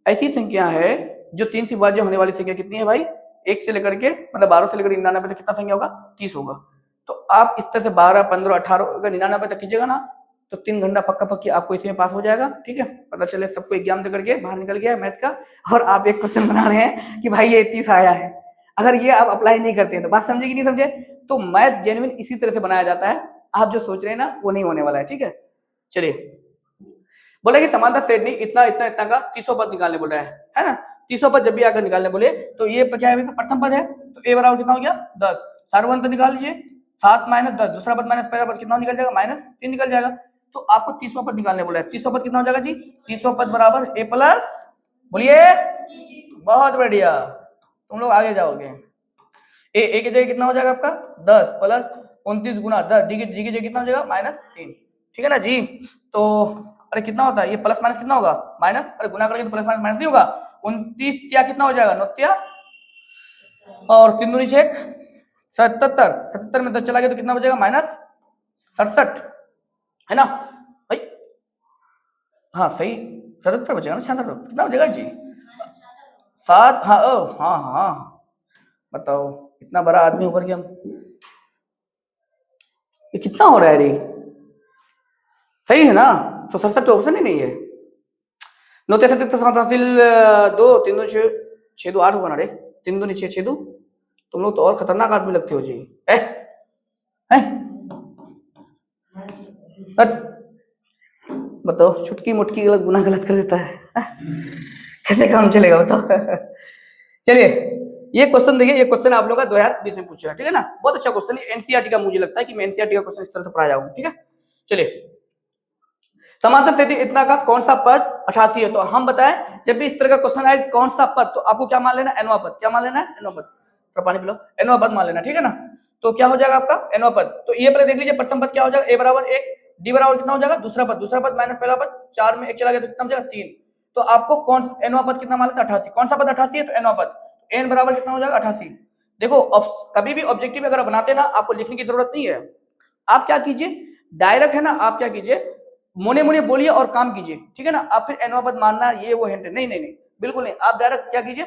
ऐसी संख्या है जो 3 से विभाज्य होने वाली संख्या कितनी है भाई 1 से लेकर के मतलब 12 से लेकर 99 तक कितना संख्या होगा 30 होगा। तो आप इस तरह से 12 15 18 अगर 99 तक कीजिएगा ना तो 3 घंटा पक्का पक्की आपको इसमें पास हो जाएगा। ठीक है, पता चले सबको एग्जाम दे करके बाहर निकल गया मैथ का, और आप एक क्वेश्चन बना रहे हैं कि भाई ये 30 आया है। अगर ये आप अप्लाई नहीं करते हैं तो बात समझे कि नहीं समझे। तो मैथ जेन्युइन इसी तरह से बनाया जाता है, आप जो सोच रहे हैं ना वो नहीं होने वाला है। ठीक है, चलिए बोले कि समांतर श्रेणी इतना इतना इतना का 30वां पद निकालने बोल रहा है ना। 30वां पद जब भी आकर निकालने बोले तो ये क्या है प्रथम पद है, तो a बराबर कितना हो गया 10, सार्वधातुक निकाल लीजिए 7 माइनस 10, दूसरा पद माइनस पहला पद कितना निकल जाएगा -3 निकल जाएगा। तो आपको 30वां पद निकालने बोला है। 30वां पद कितना हो जाएगा जी 30वां पद बराबर a प्लस, बोलिए बहुत बढ़िया तुम लोग आगे जाओगे। a की जगह कितना हो जाएगा आपका 10 प्लस 29 गुना 10, डी की जगह कितना हो जाएगा -3। ठीक है ना जी। तो अरे कितना होता है ये प्लस माइनस कितना होगा माइनस, अरे गुना करेंगे तो प्लस माइनस माइनस नहीं होगा। 29 क्या कितना हो जाएगा 9 और 3 दूनी 6 77, 77 में 10 चला गया तो कितना बचेगा -67 है ना भाई। हाँ सही 77 बचेगा ना 66 कितना बचेगा जी 7। हाँ हाँ हाँ बताओ इतना बड़ा आदमी होकर के हम ये कितना हो रहा है रे, सही है ना। तो 67 ऑप्शन ही नहीं है। 9 2 3 2 6 2 8 होगा ना रे, 3 2 6 6 2। तुम लोग तो और खतरनाक आदमी लगते हो जी। बताओ, छुटकी मुटकी गलत गुना गलत कर देता है कैसे काम चलेगा बताओ चलिए ये क्वेश्चन देखिए, ये क्वेश्चन आप लोग का 2020 में पूछा है, ठीक है ना। बहुत अच्छा क्वेश्चन है, एनसीईआरटी का। मुझे लगता है कि मैं एनसीईआरटी का क्वेश्चन इस तरह से पढ़ाया हूं, ठीक है। चलिए, समांतर सेटी इतना का कौन सा पद 88 है। तो हम बताएं जब भी इस तरह का क्वेश्चन आए कौन सा पद, तो आपको क्या मान लेना, एनवा पद। क्या मान लेना है, एनवा पद। थोड़ा पानी पिलो, एनवा पद मान लेना, ठीक है ना। तो क्या हो जाएगा आपका एनवा पद। तो ये पहले देख लीजिए, प्रथम पद क्या हो जाएगा, ए बराबर 1, डी बराबर कितना हो जाएगा, दूसरा पद। दूसरा पद माइनस पहला पद, 4 में 1 चला गया तो कितना हो जाएगा 3। तो आपको कौन एनवा पद कितना मान लेता है, 88। कौन सा पद 88 है, तो एनवा पद। एन बराबर कितना हो जाएगा 88। देखो कभी भी ऑब्जेक्टिव अगर बनाते ना, आपको लिखने की जरूरत नहीं है। आप क्या कीजिए, डायरेक्ट है ना, आप क्या कीजिए, मोने मोने बोलिए और काम कीजिए, ठीक है ना। आप फिर एनवा पद मानना ये वो हिंट नहीं नहीं नहीं, बिल्कुल नहीं। आप डायरेक्ट क्या कीजिए,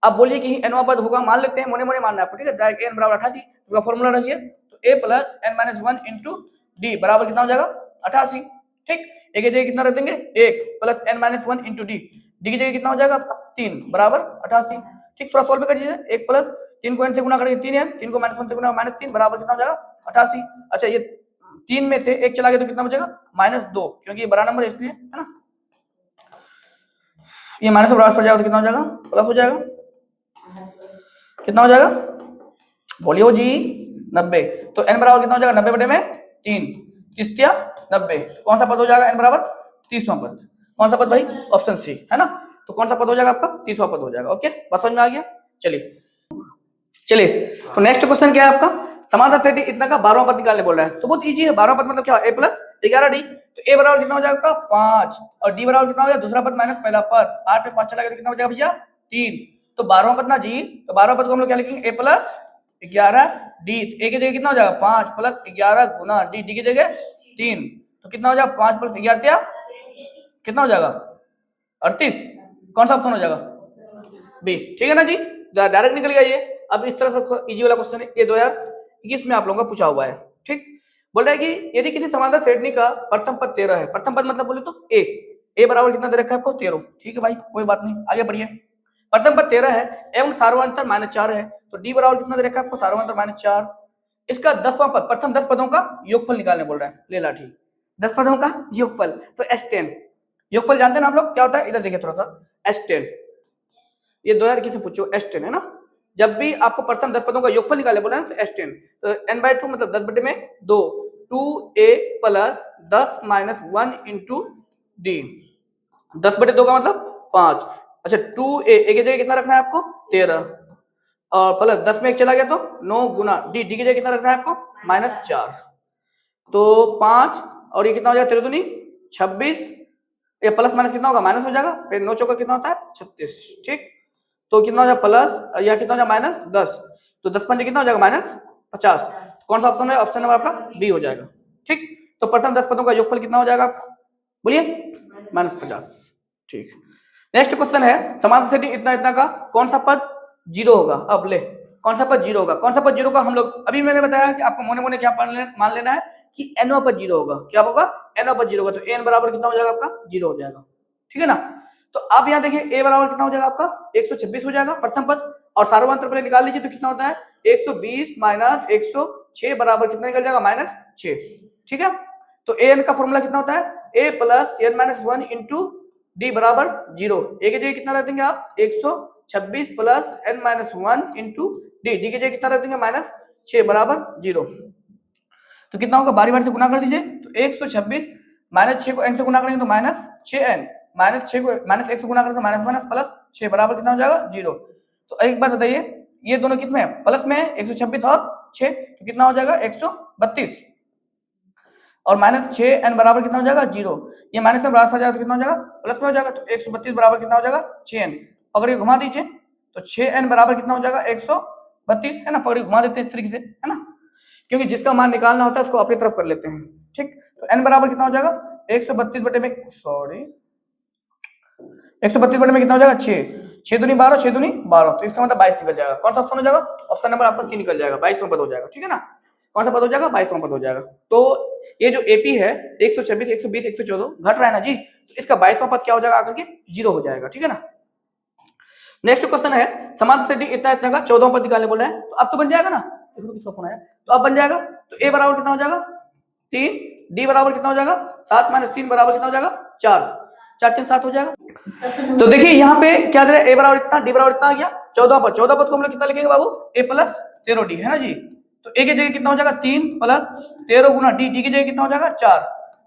आप बोलिए कि एनवा पद होगा, मान लेते हैं, मोने मोने मानना है आपको, ठीक है। डायरेक्ट एन बराबर 88 उसका फॉर्मूला रखिए, तो a plus n minus 1 into d बराबर कितना हो जाएगा 88, ठीक। एक जगह कितना रख देंगे, 1 plus n minus 1 into d, d की जगह कितना हो जाएगा आपका 3 बराबर 88, ठीक। थोड़ा सॉल्व कर दीजिए, 1 प्लस 3 को एन से गुना करेंगे 3 एन, 3 को माइनस 1 से गुना माइनस 3 बराबर कितना हो जाएगा 88। अच्छा, ये 3 में से 1 चला गया तो कितना बचेगा -2, क्योंकि ये बड़ा नंबर है इसलिए, है ना। ये माइनस से बराबर पड़ जाएगा तो कितना हो जाएगा, प्लस हो जाएगा। कितना हो जाएगा, बोलियो जी 90। तो n बराबर कितना हो जाएगा 90 बटे में 3, 30 90। तो कौन सा पद हो जाएगा n बराबर 30वां पद। कौन सा पद भाई, ऑप्शन सी, है ना। तो कौन सा पद हो जाएगा आपका 30वां पद हो जाएगा। ओके, बस समझ में आ गया। चलिए चलिए, तो नेक्स्ट क्वेश्चन क्या है आपका, समांतर सेटी इतना का 12वां पद निकालने बोल रहा है। तो बहुत इजी है, 12वां पद मतलब क्या, a प्लस 11d। तो a बराबर कितना हो जाएगा आपका 5, और d बराबर कितना हो जाएगा दूसरा पद माइनस पहला पद, 8 पे 5 चला गया तो कितना हो जाएगा भैया 3। तो 12वां पद ना जी, तो 12वां पद को हम लोग क्या लिखेंगे, a प्लस 11d। a की जगह कितना हो जाएगा 5 प्लस 11 गुना d, d की जगह 3। तो कितना हो जाएगा 5 प्लस 11 कितना हो जाएगा 38। कौन सा ऑप्शन हो जाएगा, बी, ठीक है ना जी, डायरेक्ट निकल गया ये। अब इस तरह से इजी वाला क्वेश्चन है, ये 2021 में आप लोगों का पूछा हुआ है, ठीक। बोल रहा है कि यदि किसी समांतर सेटनी का प्रथम पद 13 है, प्रथम पद मतलब बोले तो ए बराबर कितना दे रखा है आपको 13, ठीक है भाई, कोई बात नहीं, आगे बढ़िए। प्रथम पद 13 है एवं सार्वंतर -4 है, तो डी बराबर कितना दे रखा है आपको, सार्वंतर -4। इसका 10वां पद, प्रथम 10 पदों का योगफल निकालने बोल रहा है, ले लाठी 10 पदों का योगफल। तो S10 योगफल जानते हैं ना आप लोग, क्या होता है, इधर देखिए थोड़ा सा, S10 ये 2021 में पूछो, S10 है ना। जब भी आपको प्रथम 10 पदों का योगफल निकाले बोला ना, तो S10, तो n/2 मतलब 10 बटे में 2, 2a plus 10 minus 1 into D, 10 बटे 2 का मतलब 5। अच्छा 2a की जगह कितना रखना है आपको 13, और प्लस 10 में 1 चला गया तो 9 गुना डी, डी की जगह कितना रखना है आपको -4। तो 5 और ये कितना हो जाएगा 13 दूनी 26, ये प्लस माइनस कितना होगा माइनस हो जाएगा, फिर 9 चौका कितना होता है 36, ठीक। तो कितना हो जाएगा प्लस, या कितना हो जाएगा -10, तो 10 पंजे कितना हो जाएगा -50। कौन सा ऑप्शन है, ऑप्शन नंबर आपका बी हो जाएगा, ठीक। तो प्रथम 10 पदों का योगफल कितना हो जाएगा आपको, बोलिए -50, ठीक। नेक्स्ट क्वेश्चन है, समांतर सेटी इतना इतना का कौन सा पद 0 होगा। अब ले, कौन सा पद 0 होगा, कौन सा पद 0 का हम लोग अभी मैंने बताया कि आपको मोने मोने क्या मान लेना है कि एनवा पद 0 होगा। क्या होगा, एनवा पद 0 होगा। तो एन बराबर कितना हो जाएगा आपका 0 हो जाएगा, ठीक है ना। तो आप यहाँ देखिए ए बराबर कितना हो जाएगा आपका 126 हो जाएगा प्रथम पद, और सार्वंतर पहले निकाल लीजिए तो कितना होता है 120 माइनस 106 बराबर कितना निकल जाएगा -6, ठीक है। तो ए एन का फॉर्मूला कितना होता है, a plus n minus 1 into d बराबर 0। ए की जगह कितना रख देंगे आप 126 plus n minus 1 into d, d की जगह कितना रख देंगे -6 बराबर 0। तो कितना होगा, बारी बारी से गुना कर दीजिए। तो 126 -6 को n से गुना करेंगे तो -6n, -6 को -1 से गुना करेंगे तो माइनस प्लस 6 बराबर कितना हो जाएगा 0। तो एक बात बताइए, ये दोनों किस में है, प्लस में है, 126 और 6, तो कितना हो जाएगा 132, और -6n बराबर कितना हो जाएगा 0। ये माइनस में बराबर हो जाएगा तो कितना हो जाएगा प्लस में हो जाएगा। तो 132 बराबर कितना हो जाएगा 6n, पकड़िए घुमा दीजिए, तो 6n बराबर कितना हो जाएगा 132, है ना। पकड़िए घुमा देते हैं इस तरीके से, है ना, क्योंकि जिसका मान निकालना होता है उसको अपनी तरफ कर लेते हैं, ठीक। तो n बराबर कितना हो जाएगा 132 बटे में 132 बटे में कितना हो जाएगा 6 दूनी 12, 6 दूनी 12, तो इसका मतलब 22 निकल जाएगा। कौन सा ऑप्शन हो जाएगा, ऑप्शन नंबर आपका सी निकल जाएगा, 22वां पद हो जाएगा, ठीक है ना। कौन सा पद हो जाएगा 22वां पद हो जाएगा। तो ये जो एपी है 126 120 114 घट रहा है ना जी, तो इसका 22वां पद क्या हो जाएगा आकर के 0 हो जाएगा, ठीक है ना। नेक्स्ट क्वेश्चन है, समांतर सेटी इतना इतना का 14वां पद निकालने बोला है, तो अब तो बन जाएगा ना, देखो किसका फोन आया, तो अब बन जाएगा। तो ए बराबर कितना हो जाएगा 3 डी बराबर कितना हो जाएगा 7 माइनस 3 बराबर कितना हो जाएगा 4, 4 3 7 हो जाएगा। तो देखिए यहाँ पे क्या दे रहा है, ए बराबर इतना, डी बराबर इतना आ गया 14 पद, 14 पद को हम लोग कितना लिखेंगे बाबू, ए प्लस 13 डी, है ना जी। तो ए की जगह कितना हो जाएगा 3 प्लस 13 गुना डी, डी की जगह कितना हो जाएगा 4,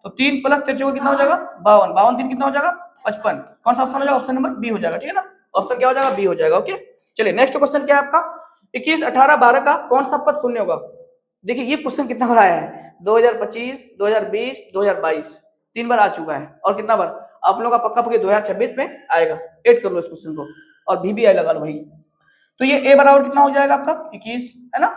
तो 3 प्लस 13 कितना हो जाएगा 52, 52 3 कितना हो जाएगा 55। कौन सा ऑप्शन हो जाएगा, ऑप्शन नंबर बी हो जाएगा, ठीक है ना। ऑप्शन क्या हो जाएगा, बी हो जाएगा। ओके चलिए नेक्स्ट क्वेश्चन क्या है आपका, 21 18 12 का कौन सा पद शून्य होगा। देखिए ये क्वेश्चन कितना बार आया है, 2025 2020 2022 3 बार आ चुका है, और कितना बार आप लोगों का पक्का पक्की 2026 में आएगा। ऐड कर लो इस क्वेश्चन को और भी आई लगा लो भाई। तो ये ए बराबर कितना हो जाएगा आपका 21, है ना,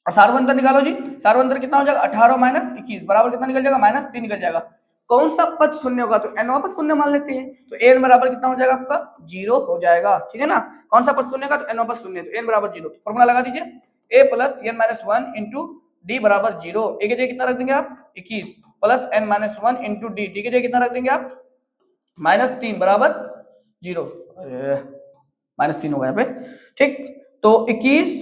और सार्वंतर निकालो जी, सार्वंतर कितना हो जाएगा 18 माइनस 21 बराबर कितना निकल जाएगा -3 निकल जाएगा। कौन सा पद शून्य होगा, तो एन पद शून्य मान लेते हैं, तो एन बराबर कितना हो जाएगा आपका 0 हो जाएगा, ठीक है ना। कौन सा पद शून्य होगा, तो एन पद शून्य, तो एन बराबर 0, तो फॉर्मूला लगा दीजिए a plus n minus 1 into d बराबर 0, ए की जगह कितना रख देंगे आप 21 plus n minus 1 into d, d की जगह कितना रख देंगे आप -3 बराबर 0, -3 होगा यहाँ पे, ठीक। तो 21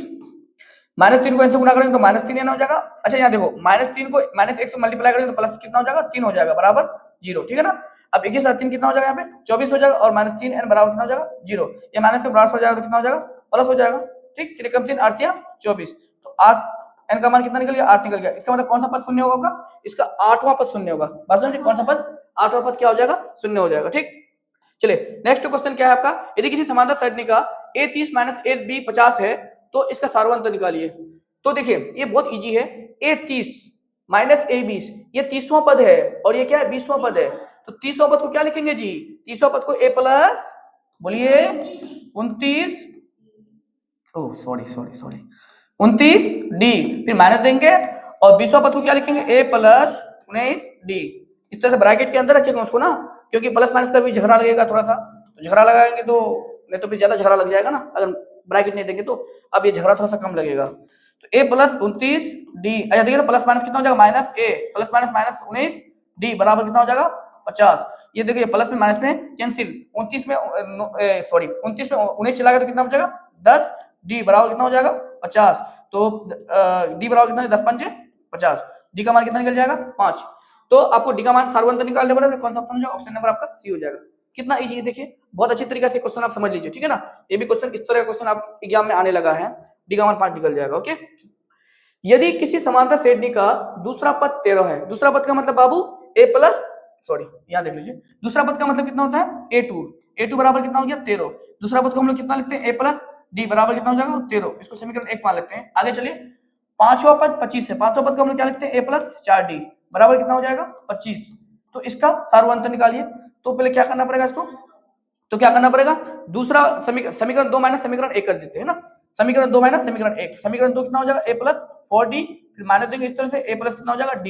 -3 को इनसे गुणा करेंगे तो -3 एन हो जाएगा। अच्छा यहाँ देखो -3 को -1 से मल्टीप्लाई करेंगे तो प्लस कितना हो जाएगा 3 हो जाएगा बराबर 0, ठीक है ना। अब 21 और 3 कितना हो जाएगा यहाँ पे 24 हो जाएगा, और -3 एन बराबर कितना हो जाएगा 0, ये माइनस में प्लस हो जाएगा तो कितना हो जाएगा प्लस हो जाएगा, ठीक। 3 कम 3 8 24, तो 8 एन का मान कितना निकल गया 8 निकल गया। इसका मतलब कौन सा पद शून्य होगा, इसका 8वां पद शून्य होगा। बात समझे, कौन सा पद 8वां पद क्या हो जाएगा शून्य हो जाएगा, ठीक। चलिए नेक्स्ट क्वेश्चन क्या है आपका, यदि किसी समांतर सरणी का a 30 माइनस a b 50 है तो इसका सार्वंतर निकालिए। तो देखिए ये बहुत इजी है, a 30 माइनस a 20 ये 30वां पद है, और ये क्या है 20वां पद है, तो 30वां पद को क्या लिखेंगे जी, 30वां पद को a प्लस बोलिए 29, ओह सॉरी 29 डी, फिर माइनस देंगे, और 20वां पद को क्या लिखेंगे a प्लस 19 डी। इस तरह से ब्रैकेट के अंदर रखेंगे उसको ना, क्योंकि प्लस माइनस का भी झगड़ा लगेगा थोड़ा सा, तो झगड़ा लगाएंगे तो नहीं तो फिर ज्यादा झगड़ा लग जाएगा ना, अगर ब्रैकेट नहीं देंगे तो। अब ये झगड़ा थोड़ा सा कम लगेगा, तो a प्लस 29 डी, अच्छा देखिए तो प्लस माइनस कितना हो जाएगा minus a plus minus -19 D बराबर कितना हो जाएगा 50। ये देखिए प्लस में माइनस में कैंसिल, 29 में 19 चला गया तो कितना हो जाएगा 10 डी बराबर कितना हो जाएगा 50। तो डी बराबर कितना 10 पंचे 50, डी का मान कितना निकल जाएगा 5। तो आपको डी का मान सार्वंतर निकालने पड़ेगा, कौन सा ऑप्शन हो जाएगा, ऑप्शन नंबर आपका सी हो जाएगा। कितना इजी है देखिए, बहुत अच्छी तरीके से क्वेश्चन आप समझ लीजिए, ठीक है ना। ये भी क्वेश्चन इस तरह का क्वेश्चन आप एग्जाम में आने लगा है, डी का मान 5 निकल जाएगा। ओके, यदि किसी समांतर श्रेणी का दूसरा पद 13 है, दूसरा पद का मतलब बाबू a प्लस सॉरी यहाँ देख लीजिए, दूसरा पद का मतलब कितना होता है a2 बराबर कितना हो गया 13। दूसरा पद को हम लोग कितना लिखते हैं a प्लस डी बराबर कितना हो जाएगा 13, इसको समीकरण 1 मान लेते हैं। आगे चलिए, पांचवा पद 25 है, पांचवा पद को हम लोग क्या लिखते हैं a प्लस 4d बराबर कितना हो जाएगा 25। तो इसका सार्वंतर निकालिए, तो पहले क्या करना पड़ेगा इसको, तो क्या करना पड़ेगा, दूसरा समीकरण 2 माइनस समीकरण 1 कर देते हैं ना, समीकरण 2 माइनस समीकरण 1, समीकरण 2 कितना हो जाएगा a प्लस 4d, फिर माइनस देंगे इस तरह से a प्लस कितना हो जाएगा d,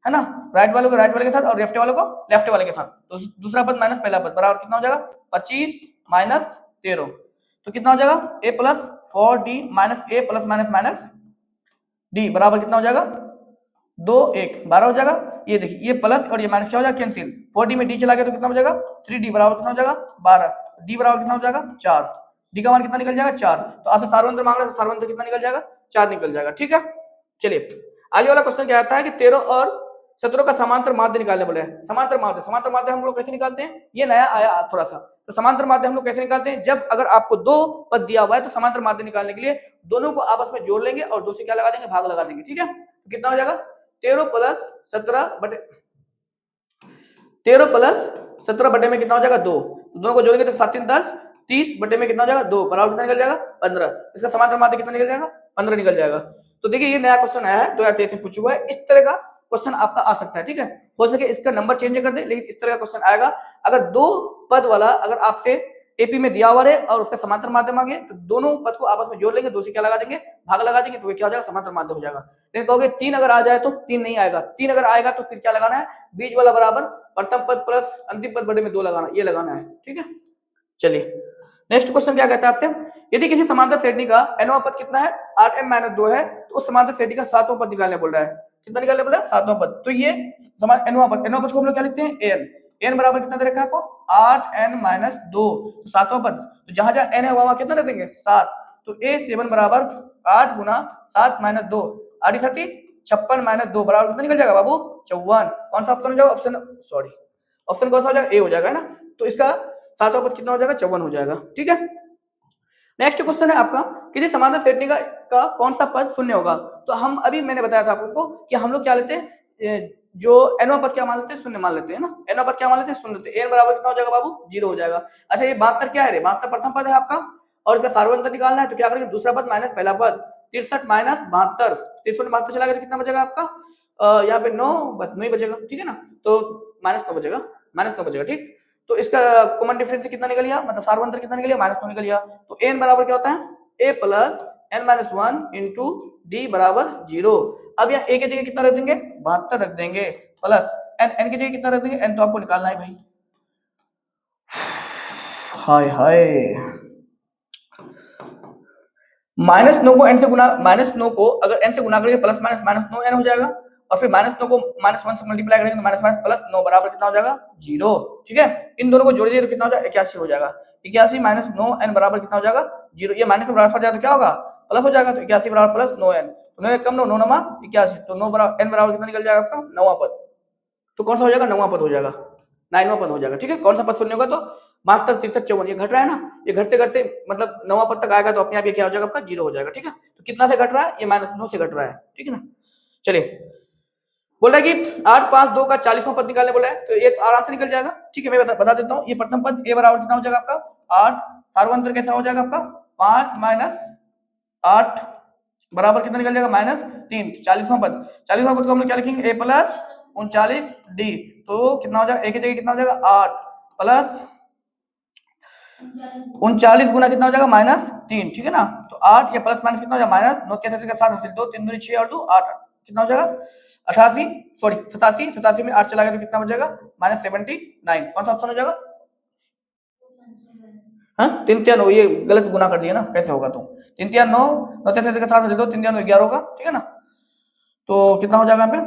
है ना, राइट वालों को राइट वाले के साथ और लेफ्ट वालों को लेफ्ट वाले के साथ। तो दूसरा पद माइनस पहला पद बराबर कितना हो जाएगा 25 माइनस 13, तो कितना हो जाएगा a plus 4d minus a plus minus minus d बराबर कितना हो जाएगा 2 1 12 हो जाएगा। ये देखिए ये प्लस और ये माइनस क्या हो जाएगा कैंसिल, 4d में d चला गया तो कितना हो जाएगा 3d बराबर कितना हो जाएगा 12, d बराबर कितना हो जाएगा 4, d का मान कितना निकल जाएगा 4। तो आपसे सार्वंतर मांग रहा है तो सार्वंतर कितना निकल जाएगा 4 निकल जाएगा, ठीक है। चलिए आगे वाला क्वेश्चन क्या आता है कि 13 और 17 का समांतर माध्य निकालने बोले हैं। समांतर माध्य हम लोग कैसे निकालते हैं, ये नया आया थोड़ा सा। तो समांतर माध्य हम लोग कैसे निकालते हैं, जब अगर आपको दो पद दिया हुआ है तो समांतर माध्य निकालने के लिए दोनों को आपस में जोड़ लेंगे और दो से क्या लगा देंगे भाग लगा देंगे, ठीक है। तो कितना हो जाएगा 13 प्लस 17 बटे में कितना हो जाएगा 2, दोनों को जोड़ेंगे तो 7 3 10, 30 बटे में कितना हो जाएगा 2 बराबर कितना निकल जाएगा 15। इसका समांतर माध्य कितना निकल जाएगा 15 निकल जाएगा। तो देखिए ये नया क्वेश्चन आया है 2023 में पूछा हुआ है, इस तरह का क्वेश्चन आपका आ सकता है, ठीक है। हो सके इसका नंबर चेंज कर दे, लेकिन इस तरह का क्वेश्चन आएगा। अगर दो पद वाला अगर आपसे एपी में दिया हुआ है और उसका समांतर माध्य मांगे तो दोनों पद को आपस में जोड़ लेंगे, दो से क्या लगा देंगे भाग लगा देंगे, तो ये क्या हो जाएगा समांतर माध्य हो जाएगा। लेकिन कहोगे 3 अगर आ जाए तो 3 नहीं आएगा, 3 अगर आएगा तो फिर क्या लगाना है, बीच वाला बराबर प्रथम पद प्लस अंतिम पद बटे में 2 लगाना, ये लगाना है, ठीक है। चलिए नेक्स्ट क्वेश्चन क्या कहता है आपसे, यदि किसी समांतर श्रेणी का nवां पद कितना है 8n-2 है तो उस समांतर श्रेणी का 7वां पद निकालने बोल रहा है। कितना निकालने बोल रहा है 7वां पद। तो ये nवां पद को हम लोग क्या लिखते हैं n बराबर कितना दे रखा है आपको 8n-2, तो 7वां पद, तो जहां जहां n है वहां कितना दे देंगे 7, तो a7 बराबर 8 गुना 7 - 2 8 56 - 2 बराबर कितना निकल जाएगा बाबू 54। कौन सा ऑप्शन हो जाएगा? ऑप्शन कौन सा हो जाएगा? ए हो जाएगा ना। तो इसका सातवां पद कितना हो जाएगा? 54 हो जाएगा। ठीक है, नेक्स्ट क्वेश्चन है आपका, किसी समांतर श्रेणी का कौन सा पद शून्य होगा? तो हम अभी मैंने बताया था आपको कि हम लोग क्या लेते हैं, जो nवां पद क्या मान लेते हैं? शून्य मान लेते हैं ना। nवां पद क्या मान लेते हैं? शून्य। तो n बराबर कितना हो जाएगा बाबू? 0 हो जाएगा। अच्छा, ये 72 क्या है रे? 72 प्रथम पद है आपका, और इसका सार्वंतर निकालना है। तो क्या करेंगे? दूसरा पद माइनस पहला पद, 63 माइनस 72, 63 में 72 चला गया तो कितना बचेगा आपका? यहाँ पे 9, बस 9 ही बचेगा। ठीक है ना, तो -9 बचेगा, -9 बचेगा। ठीक, तो इसका कॉमन डिफरेंस कितना निकल गया, मतलब सार्वंतर कितना निकल गया? -9 निकल गया। तो n बराबर क्या होता है? a plus n-1 into d बराबर 0। अब यहाँ a की जगह कितना रख देंगे? 72 रख देंगे, प्लस n की जगह कितना रख देंगे? n तो आपको निकालना है भाई। हाय हाय, -9 को n से गुना, -9 को अगर n से गुना करेंगे प्लस माइनस -9n हो जाएगा, और फिर -9 को -1 से मल्टीप्लाई करेंगे तो माइनस प्लस 9 बराबर कितना हो जाएगा? 0। ठीक है, इन दोनों को जोड़ दिए तो कितना हो जाएगा? 81 हो जाएगा। 81 माइनस 9n बराबर कितना हो जाएगा? 0। ये माइनस में ट्रांसफर जाए तो क्या होगा? प्लस हो जाएगा। तो 81 बराबर प्लस 9n, तो 9 कम 9, 9 नमा 81, तो 9 बराबर n बराबर कितना निकल जाएगा आपका? 9वां पद। तो कौन सा हो जाएगा? 9वां पद हो जाएगा, 9वां पद हो जाएगा। ठीक है, कौन सा पद शून्य होगा? तो 72, 63, 54, ये घट रहा है ना, ये घटते घटते मतलब 9वां पद तक आएगा तो अपने आप ये क्या हो जाएगा आपका? 0 हो जाएगा। ठीक है, तो कितना से घट रहा है? ये -9 से घट रहा है। ठीक है ना, चलिए, बोल रहा है कि 8, 5, 2 का 40वां पद निकालने बोला है, तो ये तो आराम से निकल जाएगा। ठीक है, मैं बता देता हूँ। ये प्रथम पद a बराबर कितना हो जाएगा आपका? 8, सार्वंतर कैसा हो जाएगा आपका? 5 माइनस 8 बराबर कितना निकल जाएगा? -3। 40वां पद, 40वां पद को हम लोग क्या लिखेंगे? a प्लस 39 d, तो कितना हो जाएगा? a की जगह कितना हो जाएगा? 8 प्लस 39 गुना कितना हो जाएगा? -3। ठीक है ना, तो 8 या प्लस माइनस कितना हो जाएगा? -9 के साथ हासिल 2, 3 दूनी 6 और 2 8, कितना हो जाएगा? 88, सॉरी 87, 87 में 8 चला गया तो कितना बचेगा? -79। कौन सा ऑप्शन हो जाएगा? हाँ, 3 3 9, ये गलत गुना कर दिया ना, कैसे होगा? तो 3 3 9, 9 के साथ हासिल 2, 3 3 11 होगा। ठीक है ना, तो कितना हो जाएगा यहाँ पे?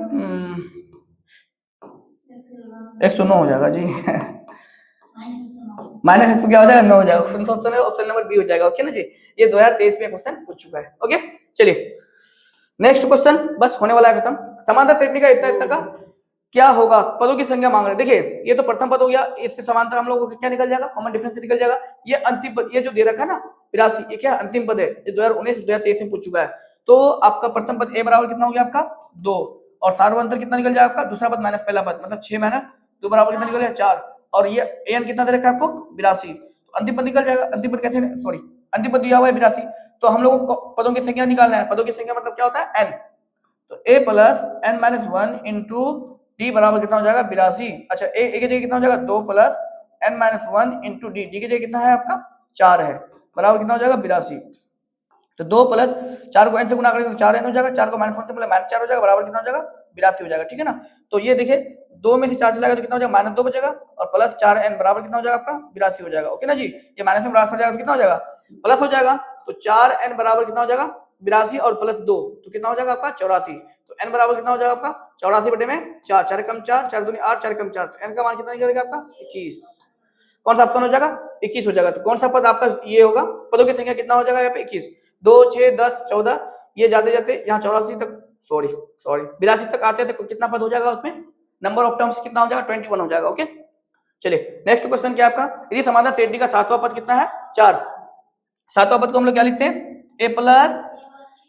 109 हो जाएगा जी। -100 क्या हो जाएगा? 9 हो जाएगा। ऑप्शन नंबर बी हो जाएगा। ओके ना जी, ये 2023 में क्वेश्चन पूछ चुका है। ओके, चलिए नेक्स्ट क्वेश्चन, बस होने वाला है खत्म। समांतर श्रेणी का इतना इतना का क्या होगा? पदों की संख्या मांग रहे। देखिए, ये तो प्रथम पद हो गया, इससे समांतर हम लोगों को क्या निकल जाएगा? कॉमन डिफरेंस निकल जाएगा। ये अंतिम पद, ये जो दे रखा है ना 82, ये क्या अंतिम पद है? ये 2019 2023 में पूछ चुका है। तो आपका प्रथम पद a बराबर कितना हो गया आपका? 2, और सार्वंतर कितना निकल जाएगा आपका? दूसरा पद माइनस पहला पद, मतलब 6 माइनस 2 बराबर कितना निकल गया? 4, और ये an कितना दे रखा है आपको? 82, तो अंतिम पद निकल जाएगा। अंतिम पद कैसे, सॉरी अंतिम पद दिया हुआ है 82, तो हम लोगों को पदों की संख्या निकालना है। पदों की संख्या मतलब क्या होता है? n, तो a plus n-1 into d बराबर कितना हो जाएगा? 82। अच्छा, a की जगह कितना हो जाएगा? 2 plus n-1 into d, d की जगह कितना है आपका? 4 है, बराबर कितना हो जाएगा? 82। तो 2 प्लस 4 को n से गुना करेंगे तो 4n हो जाएगा, 4 को -1 से मतलब -4 हो जाएगा, बराबर कितना हो जाएगा? 82 हो जाएगा। ठीक है ना, तो ये देखिए 2 में से 4 चला गया तो कितना हो जाएगा? -2 बचेगा, और प्लस 4n बराबर कितना हो जाएगा आपका? 82 हो जाएगा। ओके ना जी, ये माइनस में ट्रांसफर जाएगा तो कितना हो जाएगा? प्लस हो जाएगा। तो 4n बराबर कितना हो जाएगा? 82 और प्लस 2, तो कितना हो जाएगा आपका? 84। तो n बराबर कितना हो जाएगा आपका? 84 बटे में 4, 4 कम 4, 4 दूनी 8, 4 कम 4, तो n का मान कितना निकलेगा आपका? 21। कौन सा ऑप्शन हो जाएगा? 21 हो जाएगा। तो कौन सा पद आपका ये होगा? पदों की संख्या कितना हो जाएगा यहाँ पे? 21, 2, 6, 10, 14, ये जाते जाते यहाँ 84 तक, सॉरी 82 तक आते तो कितना पद हो जाएगा उसमें? नंबर ऑफ टर्म्स कितना हो जाएगा? 21 हो जाएगा। ओके, चलिए नेक्स्ट क्वेश्चन क्या आपका? यदि समांतर श्रेणी का सातवां पद कितना है? 4। सातवां पद को हम लोग क्या लिखते हैं? a प्लस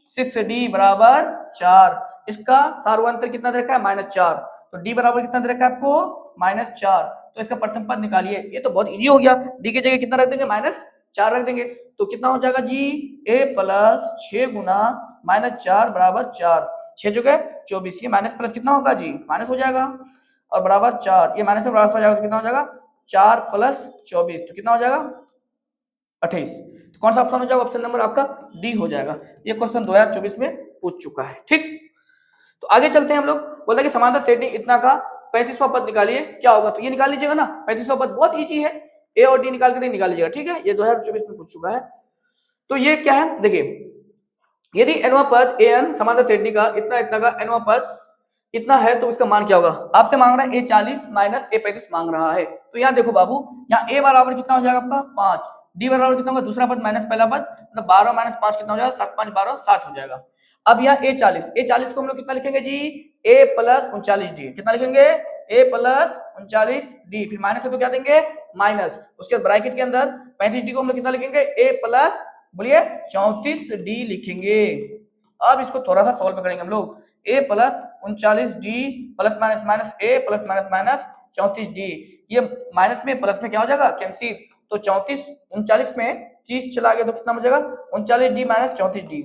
6d बराबर 4। इसका सार्वंतर कितना दे रखा है? -4, तो d बराबर कितना दे रखा है आपको? -4, तो इसका प्रथम पद निकालिए। ये तो बहुत इजी हो गया, d की जगह कितना रख देंगे? -4 रख देंगे, तो कितना हो जाएगा जी? a प्लस 6 गुना -4 बराबर 4, 6 जगह 24, ये माइनस प्लस कितना होगा जी? माइनस हो जाएगा, और बराबर 4, ये माइनस में प्लस हो जाएगा तो कितना हो जाएगा? 4 प्लस 24, तो कितना हो जाएगा? 28। तो कौन सा ऑप्शन हो जाएगा? ऑप्शन नंबर आपका डी हो जाएगा। ये क्वेश्चन 2024 में पूछ चुका है। ठीक, तो आगे चलते हैं हम लोग। बोलता है कि समांतर श्रेणी इतना का 35वां पद निकालिए, क्या होगा? तो ये निकाल लीजिएगा ना, 35वां पद बहुत इजी है, ए और डी निकाल के निकाल लीजिएगा। ठीक है, ये 2024 में पूछ चुका है। तो ये क्या है? देखिए, यदि nवां पद an समांतर श्रेणी का इतना इतना का nवां पद इतना है तो इसका मान क्या होगा? आपसे मांग रहा है a 40 माइनस a 35 मांग रहा है। तो यहाँ देखो बाबू, यहाँ a बराबर कितना हो जाएगा आपका? 5, d बराबर कितना होगा? दूसरा पद माइनस पहला पद, मतलब 12 माइनस 5 कितना हो जाएगा? 7, 5, 12, 7 हो जाएगा। अब यहाँ A40 को हम लोग कितना लिखेंगे जी, A प्लस 39D, कितना लिखेंगे, A प्लस 39D, फिर माइनस है तो क्या देंगे, माइनस, उसके बाद ब्रैकेट के अंदर 35D को हम लोग कितना लिखेंगे, A प्लस, बोलिए 34D लिखेंगे। अब इसको थोड़ा सा सॉल्व करेंगे हम लोग, A plus 39D plus minus minus A plus minus minus 34D, ये माइनस में प्लस में क्या हो जाएगा, कैंसिल, तो 34 39 में 30 चला गया तो कितना बचेगा, 39D माइनस 34D,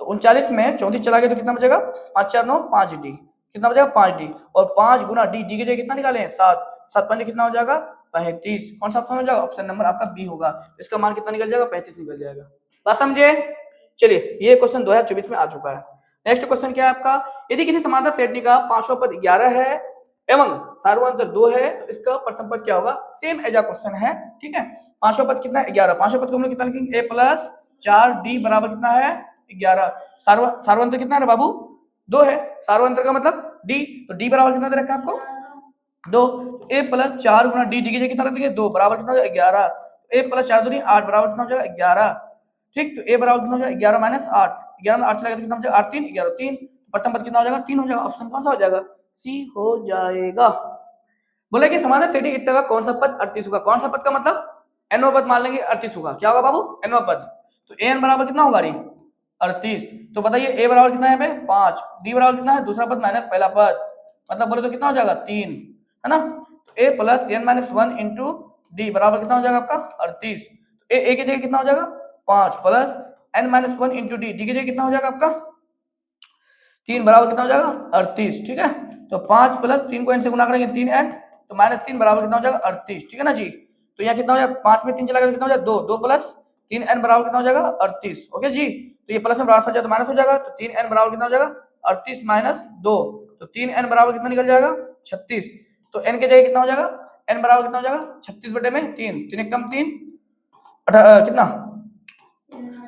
तो 39 में 34 चला गया तो कितना बचेगा, 5 4 9 5D, कितना बचेगा 5D, और 5 गुना D, D की जगह कितना निकाले हैं 7, 7 5 कितना हो जाएगा 35, कौन सा ऑप्शन हो जाएगा, ऑप्शन नंबर आपका बी होगा, इसका मान कितना निकल जाएगा 35 निकल जाएगा। बात समझे। चलिए ये क्वेश्चन 2024 में आ चुका है। नेक्स्ट क्वेश्चन क्या है आपका, यदि किसी समांतर श्रेणी का पांचवा पद 11 है एवं सार्वंतर 2 है तो इसका प्रथम पद क्या होगा, सेम एज क्वेश्चन है, ठीक है। पांचवा पद कितना है 11, पांचवा पद को हम लोग कितना लिखेंगे, A प्लस 4D बराबर कितना है 11, सार्वंतर कितना है बाबू 2 है, सार्वंतर का मतलब D, तो D बराबर कितना दे रखा है आपको 2, A plus 4 Guna D, D की जगह कितना रख देंगे 2, बराबर कितना हो जाएगा 11, A प्लस 4 दूनी 8 बराबर कितना हो जाएगा 11, ठीक, तो A बराबर कितना हो जाएगा 11 माइनस 8, 11 में 8 चला गया तो कितना हो जाएगा 8 3 11 3, प्रथम पद कितना हो जाएगा 3 हो जाएगा, ऑप्शन कौन सा हो जाएगा, सी हो जाएगा। बोले कि समांतर श्रेणी इतना का कौन सा पद 38 होगा, कौन सा पद का मतलब nवा पद मान लेंगे 38 होगा, क्या होगा बाबू nवा पद, तो an बराबर कितना होगा 38, तो बताइए a बराबर कितना है 5, d बराबर कितना है दूसरा पद माइनस पहला पद, मतलब बोले तो कितना हो जाएगा 3, है ना, तो a plus n minus 1 into d बराबर कितना हो जाएगा आपका 38, तो a की जगह कितना हो जाएगा 5 plus n minus 1 into d, d की जगह कितना हो जाएगा आपका 3 बराबर कितना हो जाएगा 38, ठीक है, तो 5 प्लस 3 को n से गुना करेंगे 3n, तो माइनस 3 बराबर कितना हो जाएगा 38, ठीक है ना जी, तो यहाँ कितना हो जाएगा 5 में 3 चला गया तो कितना हो जाएगा 2, 2 प्लस 3n बराबर कितना हो जाएगा 38, ओके जी, तो ये प्लस में बराबर हो जाए तो माइनस हो जाएगा, तो 3n बराबर कितना हो जाएगा 38 माइनस 2, तो 3n बराबर कितना निकल जाएगा 36, तो n की जगह कितना हो जाएगा, n बराबर कितना हो जाएगा 36 बटे में 3, 3 एक कम 3 कितना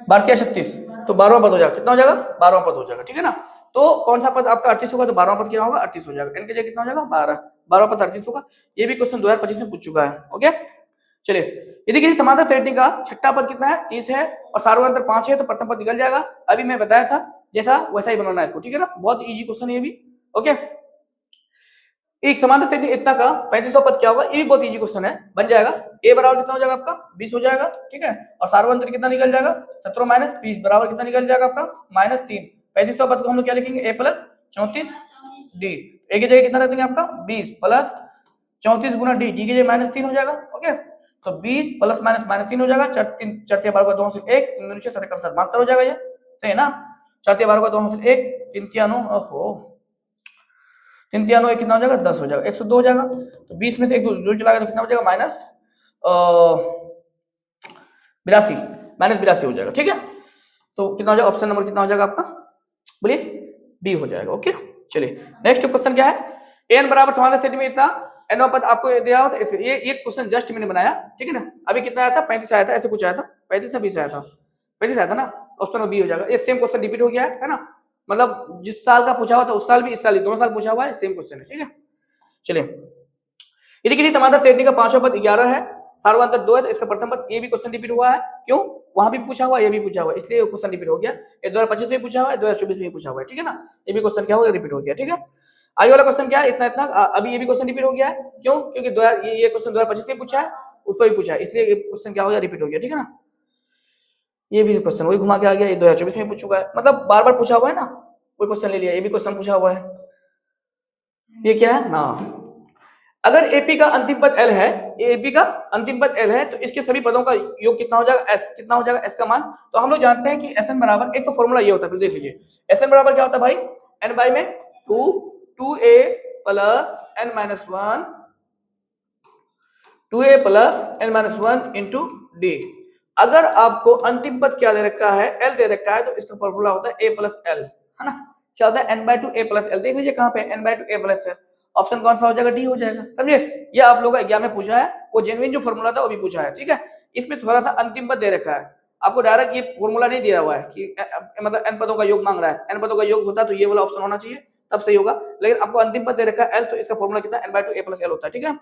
12 36, तो 12वां पद हो जाएगा, कितना हो जाएगा 12वां पद हो जाएगा, ठीक है ना, तो कौन सा पद आपका 38 होगा, तो 12वां पद क्या होगा 38 हो जाएगा, n की जगह कितना हो जाएगा 12, 12वां पद 38 होगा, ये भी क्वेश्चन 2025 में पूछ चुका है, ओके। चलिए यदि किसी समांतर श्रेणी का छठा पद कितना है 30 है और सार्वंतर 5 है तो प्रथम पद निकल जाएगा, अभी मैं बताया था जैसा वैसा ही बनाना है इसको, ठीक है ना, बहुत इजी क्वेश्चन है ये भी, ओके। एक समांतर श्रेणी इतना का 35वां पद क्या होगा, ये भी बहुत इजी क्वेश्चन है, बन जाएगा a बराबर कितना हो जाएगा आपका 20 हो जाएगा, ठीक है, और सार्वंतर कितना निकल जाएगा 17 माइनस 20 बराबर कितना निकल जाएगा आपका -3, 35वां पद को हम लोग क्या लिखेंगे a प्लस 34d, a की जगह कितना रख देंगे आपका 20 प्लस 34 गुना d, d की जगह -3 हो जाएगा, ओके, तो 20 प्लस माइनस -3 हो जाएगा, 4 12 का 2 से 1 3 7 72 हो जाएगा, ये सही है ना, 4 12 का 2 से 1 3 3 9, ओहो 3 3 9 कितना हो जाएगा 10 हो जाएगा, 102 हो जाएगा, तो 20 में से 1 जो चला गया तो कितना हो जाएगा माइनस 82 हो जाएगा, ठीक है, तो कितना हो जाएगा ऑप्शन नंबर कितना हो जाएगा आपका, बोलिए बी हो जाएगा, ओके। चलिए नेक्स्ट क्वेश्चन क्या है, n बराबर समांतर श्रेणी में इतना n पद आपको दिया हो, तो ये क्वेश्चन जस्ट मैंने बनाया, ठीक है ना, अभी कितना आया था 35 आया था, ऐसे कुछ आया था 35 ना 20 आया था, 35 आया था ना, ऑप्शन बी हो जाएगा, ये सेम क्वेश्चन रिपीट हो गया है ना, मतलब जिस साल का पूछा हुआ था उस साल भी इस साल भी दोनों साल पूछा हुआ है, सेम क्वेश्चन है, ठीक है। चलिए यदि किसी समांतर श्रेणी का पांचवा पद 11 है सार्वंतर 2 है तो इसका प्रथम पद, ये भी क्वेश्चन रिपीट हुआ है, क्यों, वहां भी पूछा हुआ है ये भी पूछा हुआ है, इसलिए क्वेश्चन रिपीट हो गया, ये 2025 में पूछा हुआ है 2024 में पूछा हुआ है, ठीक है ना, ये भी क्वेश्चन क्या हो गया रिपीट हो गया, ठीक है। आगे वाला क्वेश्चन क्या है, इतना इतना अभी ये भी क्वेश्चन रिपीट हो गया है, क्यों, क्योंकि ये क्वेश्चन 2025 में पूछा है उस पर भी पूछा है, इसलिए क्वेश्चन क्या हो गया रिपीट हो गया, ठीक है ना। ये भी क्वेश्चन वही घुमा के आ गया, ये 2024 में पूछ चुका है, मतलब बार बार पूछा हुआ है ना, कोई क्वेश्चन ले लिया, ये भी क्वेश्चन पूछा हुआ है, ये क्या है ना, अगर एपी का अंतिम पद एल है, एपी का अंतिम पद एल है तो इसके सभी पदों का योग कितना हो जाएगा एस, कितना हो जाएगा एस का मान, तो हम लोग जानते हैं कि एस एन बराबर, एक तो फॉर्मूला ये होता है, देख लीजिए एस एन बराबर क्या होता है भाई, एन बाई में 2a plus n minus 1 2a plus n minus 1 into D, अगर आपको अंतिम पद क्या दे रखा है एल दे रखा है तो इसका फॉर्मूला होता है a प्लस एल, है ना, क्या होता है n by 2 a plus L, देख लीजिए कहाँ पे n by 2 a plus L, option कौन सा हो जाएगा डी हो जाएगा, समझे, ये आप लोगों का एग्जाम में पूछा है, वो जेन्युइन जो फॉर्मूला था वो भी पूछा है, ठीक है, इसमें थोड़ा सा अंतिम पद दे रखा है, आपको डायरेक्ट ये फॉर्मूला नहीं दिया हुआ है कि मतलब n पदों का योग मांग रहा है, n पदों का योग होता तो ये वाला ऑप्शन होना चाहिए तब सही होगा, लेकिन आपको अंतिम पद दे रखा है एल, तो इसका फॉर्मूला कितना n by 2 a plus L होता है, ठीक है।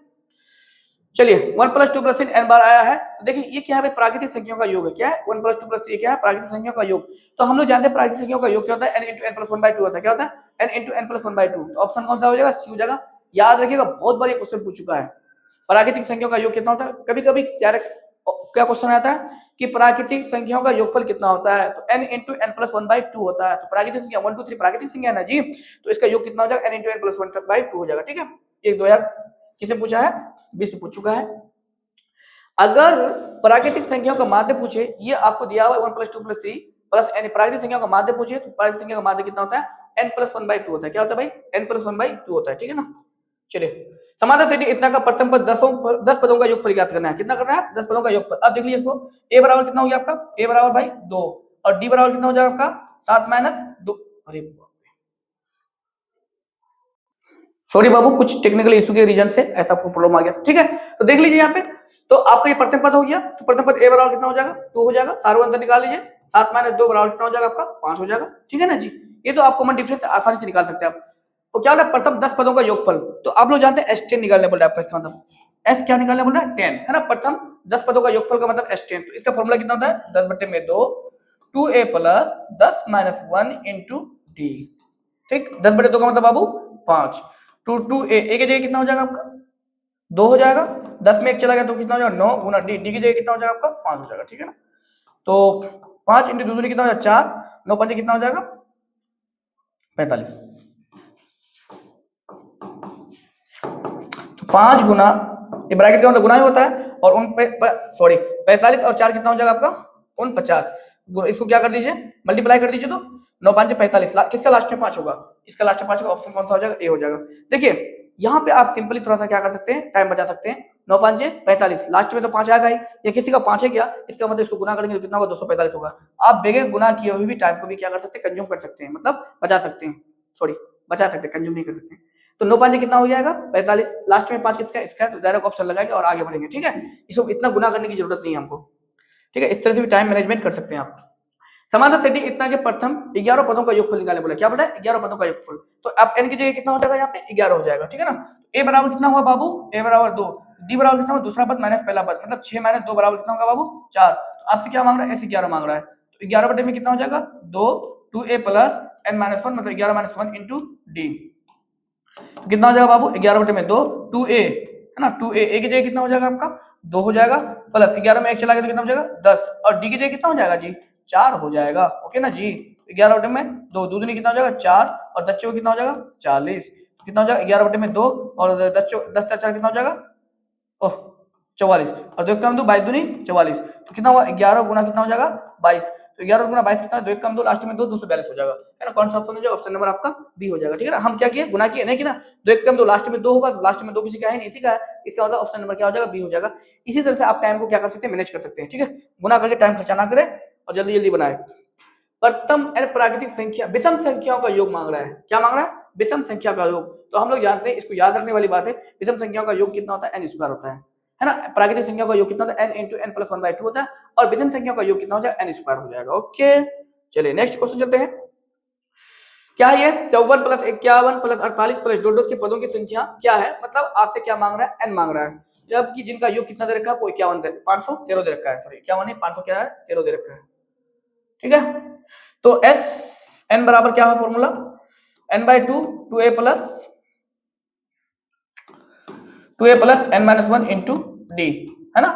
चलिए 1 + 2 + 3 n बार आया है। तो देखिए ये क्या है, प्राकृतिक संख्याओं का योग है। क्या है 1 + 2 + 3 क्या है, प्राकृतिक संख्याओं का योग। तो हम लोग जानते हैं प्राकृतिक संख्याओं का योग क्या होता है, n × n + 1/2 होता है। क्या होता है, n × n + 1/2। तो ऑप्शन कौन सा हो जाएगा, सी हो जाएगा। याद रखिएगा, बहुत बार ये क्वेश्चन पूछ चुका है, प्राकृतिक संख्याओं का योग कितना होता है। कभी कभी क्या क्वेश्चन आता है कि प्राकृतिक संख्याओं का योगफल कितना होता है, तो n × n + 1/2 होता है। तो प्राकृतिक संख्या 1 2 3 प्राकृतिक संख्या है ना जी, तो इसका योग कितना हो जाएगा, n × n + 1/2 हो जाएगा। ठीक है, एक 2000 किसने पूछा है, 20 पूछ चुका है। अगर प्राकृतिक संख्याओं का माध्य पूछे, ये आपको दिया हुआ 1 + 2 + 3 प्लस n, प्राकृतिक संख्याओं का माध्य पूछे तो प्राकृतिक संख्या का माध्य कितना होता है, n + 1/2 होता है। क्या होता है भाई, n + 1/2 होता है। ठीक है ना। चलिए समाधान सेट इतना का प्रथम पद 10 पदों का योगफल ज्ञात करना है। कितना करना है, 10 पदों का योगफल। अब देख लीजिए इसको, a बराबर कितना हो गया आपका, a बराबर भाई 2 और d बराबर कितना हो जाएगा आपका 7 - 2। अरे सॉरी बाबू, कुछ टेक्निकल इशू के रीजन से ऐसा प्रॉब्लम आ गया। ठीक है, तो देख लीजिए यहाँ पे, तो आपका ये प्रथम पद हो गया। तो प्रथम पद a बराबर कितना हो जाएगा, 2 हो जाएगा। सारे अंतर निकाल लीजिए, 7 - 2 बराबर कितना हो जाएगा आपका 5 हो जाएगा। ठीक है ना जी, ये तो आप कॉमन डिफरेंस आसानी से निकाल सकते हैं आप। तो क्या होगा, प्रथम 10 पदों का योगफल। तो आप लोग जानते हैं S10 निकालने बोल रहा है आपका, इसका मतलब S क्या निकालने बोल रहा है, 10 है ना। प्रथम 10 पदों का योगफल का मतलब S10। तो इसका फॉर्मूला कितना होता है, 10/2 2a + 10 - 1 × d। ठीक, 10/2 का मतलब बाबू 5। 2a a की जगह कितना हो जाएगा आपका 2 हो जाएगा। 10 में 1 चला गया तो कितना हो जाएगा 9 गुना d, d की जगह कितना हो जाएगा आपका 5 हो जाएगा। ठीक है ना, तो 5 × 2 दूनी कितना हो जाएगा 4, 9 5 कितना हो जाएगा 45। तो 5 गुना, ये ब्रैकेट का मतलब गुना ही होता है, और उन सॉरी 45 और 4 कितना हो जाएगा आपका 49। इसको क्या कर दीजिए, मल्टीप्लाई कर दीजिए। तो 9 5 45, किसका लास्ट में 5 होगा, इसका लास्ट में 5 होगा। ऑप्शन कौन सा हो जाएगा, ए हो जाएगा। देखिए यहाँ पे आप सिंपली थोड़ा सा क्या कर सकते हैं, टाइम बचा सकते हैं। 9 5 45, लास्ट में तो 5 आ गई, ये किसी का 5 है क्या, इसका मतलब इसको गुना करेंगे तो कितना होगा 245 होगा। आप बगैर गुना किए हुए भी टाइम को भी क्या कर सकते हैं, कंज्यूम कर सकते हैं, मतलब बचा सकते हैं। सॉरी बचा सकते हैं, कंज्यूम नहीं कर सकते। तो 9 5 कितना हो जाएगा 45, लास्ट में 5 किसका, इसका। तो डायरेक्ट ऑप्शन लगाएंगे और आगे बढ़ेंगे। ठीक है, इसको इतना गुना करने की जरूरत नहीं है हमको। ठीक है, इस तरह से भी टाइम मैनेजमेंट कर सकते हैं आप। समाधान सेटिंग इतना के प्रथम 11 पदों का योगफल निकालने बोला। क्या बोला है, 11 पदों का योगफल। तो अब n की जगह कितना हो जाएगा यहाँ पे 11 हो जाएगा। ठीक है ना, तो a बराबर कितना हुआ बाबू, a बराबर 2, d बराबर कितना हुआ दूसरा पद माइनस पहला पद, मतलब 6 - 2 बराबर कितना होगा बाबू 4। तो आपसे क्या मांग रहा है, ऐसे 11 मांग रहा है। तो 11 में कितना हो जाएगा 2 2a + n - 1 मतलब 11 - 1 × d। तो कितना हो जाएगा बाबू 11/2 2a है ना, 2a a की जगह कितना हो जाएगा आपका 2 हो जाएगा, प्लस 11 में 1 चला गया तो कितना हो जाएगा 10, और d की जगह कितना हो जाएगा जी 4 हो जाएगा। ओके ना जी, 11/2 दूसरी कितना हो जाएगा 4 और 10 कितना हो जाएगा 40। कितना हो जाएगा 11/2 और 10 4 कितना हो जाएगा ओह 44, और 2 कम 2 22 दूनी 44। तो कितना हुआ 11 गुना कितना हो जाएगा 22। तो 11 गुना 22 कितना, 2 कम 2 लास्ट में 2 242 हो जाएगा। है ना, कौन सा ऑप्शन हो जाएगा, ऑप्शन नंबर आपका बी हो जाएगा। ठीक है ना, हम क्या किए गुना किए नहीं कि ना, 2 कम 2 लास्ट में 2 होगा, तो लास्ट में 2 किसी का है नहीं, इसी का है, इसका मतलब ऑप्शन नंबर क्या हो जाएगा बी हो जाएगा। इसी तरह से आप टाइम को क्या कर सकते हैं, मैनेज कर सकते हैं। ठीक है, गुना करके टाइम खर्चा ना करें और जल्दी जल्दी बनाए। प्रथम एन प्राकृतिक संख्या विषम संख्याओं का योग मांग रहा है। क्या मांग रहा है, विषम संख्या का योग। तो हम लोग जानते हैं, इसको याद रखने वाली बात है, विषम संख्याओं का योग कितना होता है n² होता है ना। प्राकृतिक संख्या का योग कितना होता है n × n + 1/2 होता है, और विषम संख्या का योग कितना हो जाएगा n² हो जाएगा। ओके, चलिए नेक्स्ट क्वेश्चन चलते हैं। क्या है ये 54 + 51 + 48 + डॉट के पदों की संख्या क्या है, मतलब आपसे क्या मांग रहा है, n मांग रहा है, जबकि जिनका योग कितना दे रखा है, 51 513 दे रखा है। सॉरी 51 नहीं 500 क्या है 13 दे रखा है। ठीक है, तो s n बराबर क्या है formula, n/2 2a + n - 1 × d है ना।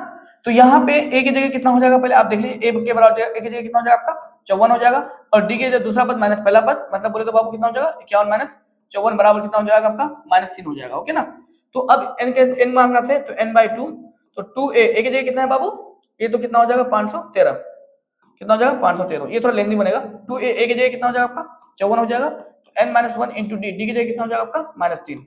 तो यहाँ पे a की जगह कितना हो जाएगा, पहले आप देख लीजिए, a के बराबर a की जगह कितना हो जाएगा आपका 54 हो जाएगा, और d के जो दूसरा पद माइनस पहला पद, मतलब बोले तो बाबू कितना हो जाएगा 51 - 54 बराबर कितना हो जाएगा आपका -3 हो जाएगा। ओके ना, तो अब n के n मांग रहा थे, तो n/2 तो 2a a की जगह कितना है बाबू, ये तो कितना हो जाएगा 513, कितना हो जाएगा 513, ये थोड़ा लेंदी बनेगा। 2a a की जगह कितना हो जाएगा आपका 54 हो जाएगा, तो n - 1 × d d की जगह कितना हो जाएगा आपका -3।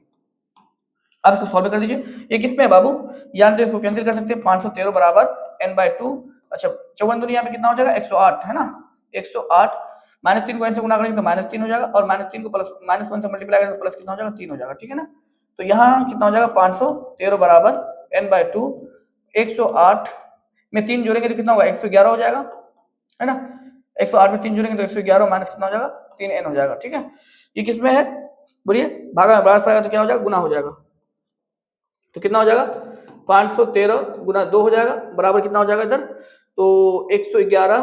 अब इसको सॉल्व कर दीजिए, ये किस में है बाबू, यानी तो इसको कैंसिल कर सकते हैं, 513 बराबर n/2, अच्छा 54 दूनी यहाँ पे कितना हो जाएगा 108 है ना, 108 -3 को n से गुना करेंगे तो -3 हो जाएगा, और -3 को प्लस -1 से मल्टीप्लाई करेंगे तो प्लस कितना हो जाएगा 3 हो जाएगा। ठीक है ना, तो यहाँ कितना हो जाएगा 513 बराबर n/2 108 में 3 जोड़ेंगे तो कितना होगा 111 हो जाएगा, है ना। 108 में 3 जोड़ेंगे तो 111 माइनस कितना हो जाएगा 3n हो जाएगा। ठीक है, ये किस में है बोलिए, भागा में 12 तो क्या हो जाएगा गुना हो जाएगा, तो कितना हो जाएगा 513 गुना 2 हो जाएगा, बराबर कितना हो जाएगा इधर, तो 111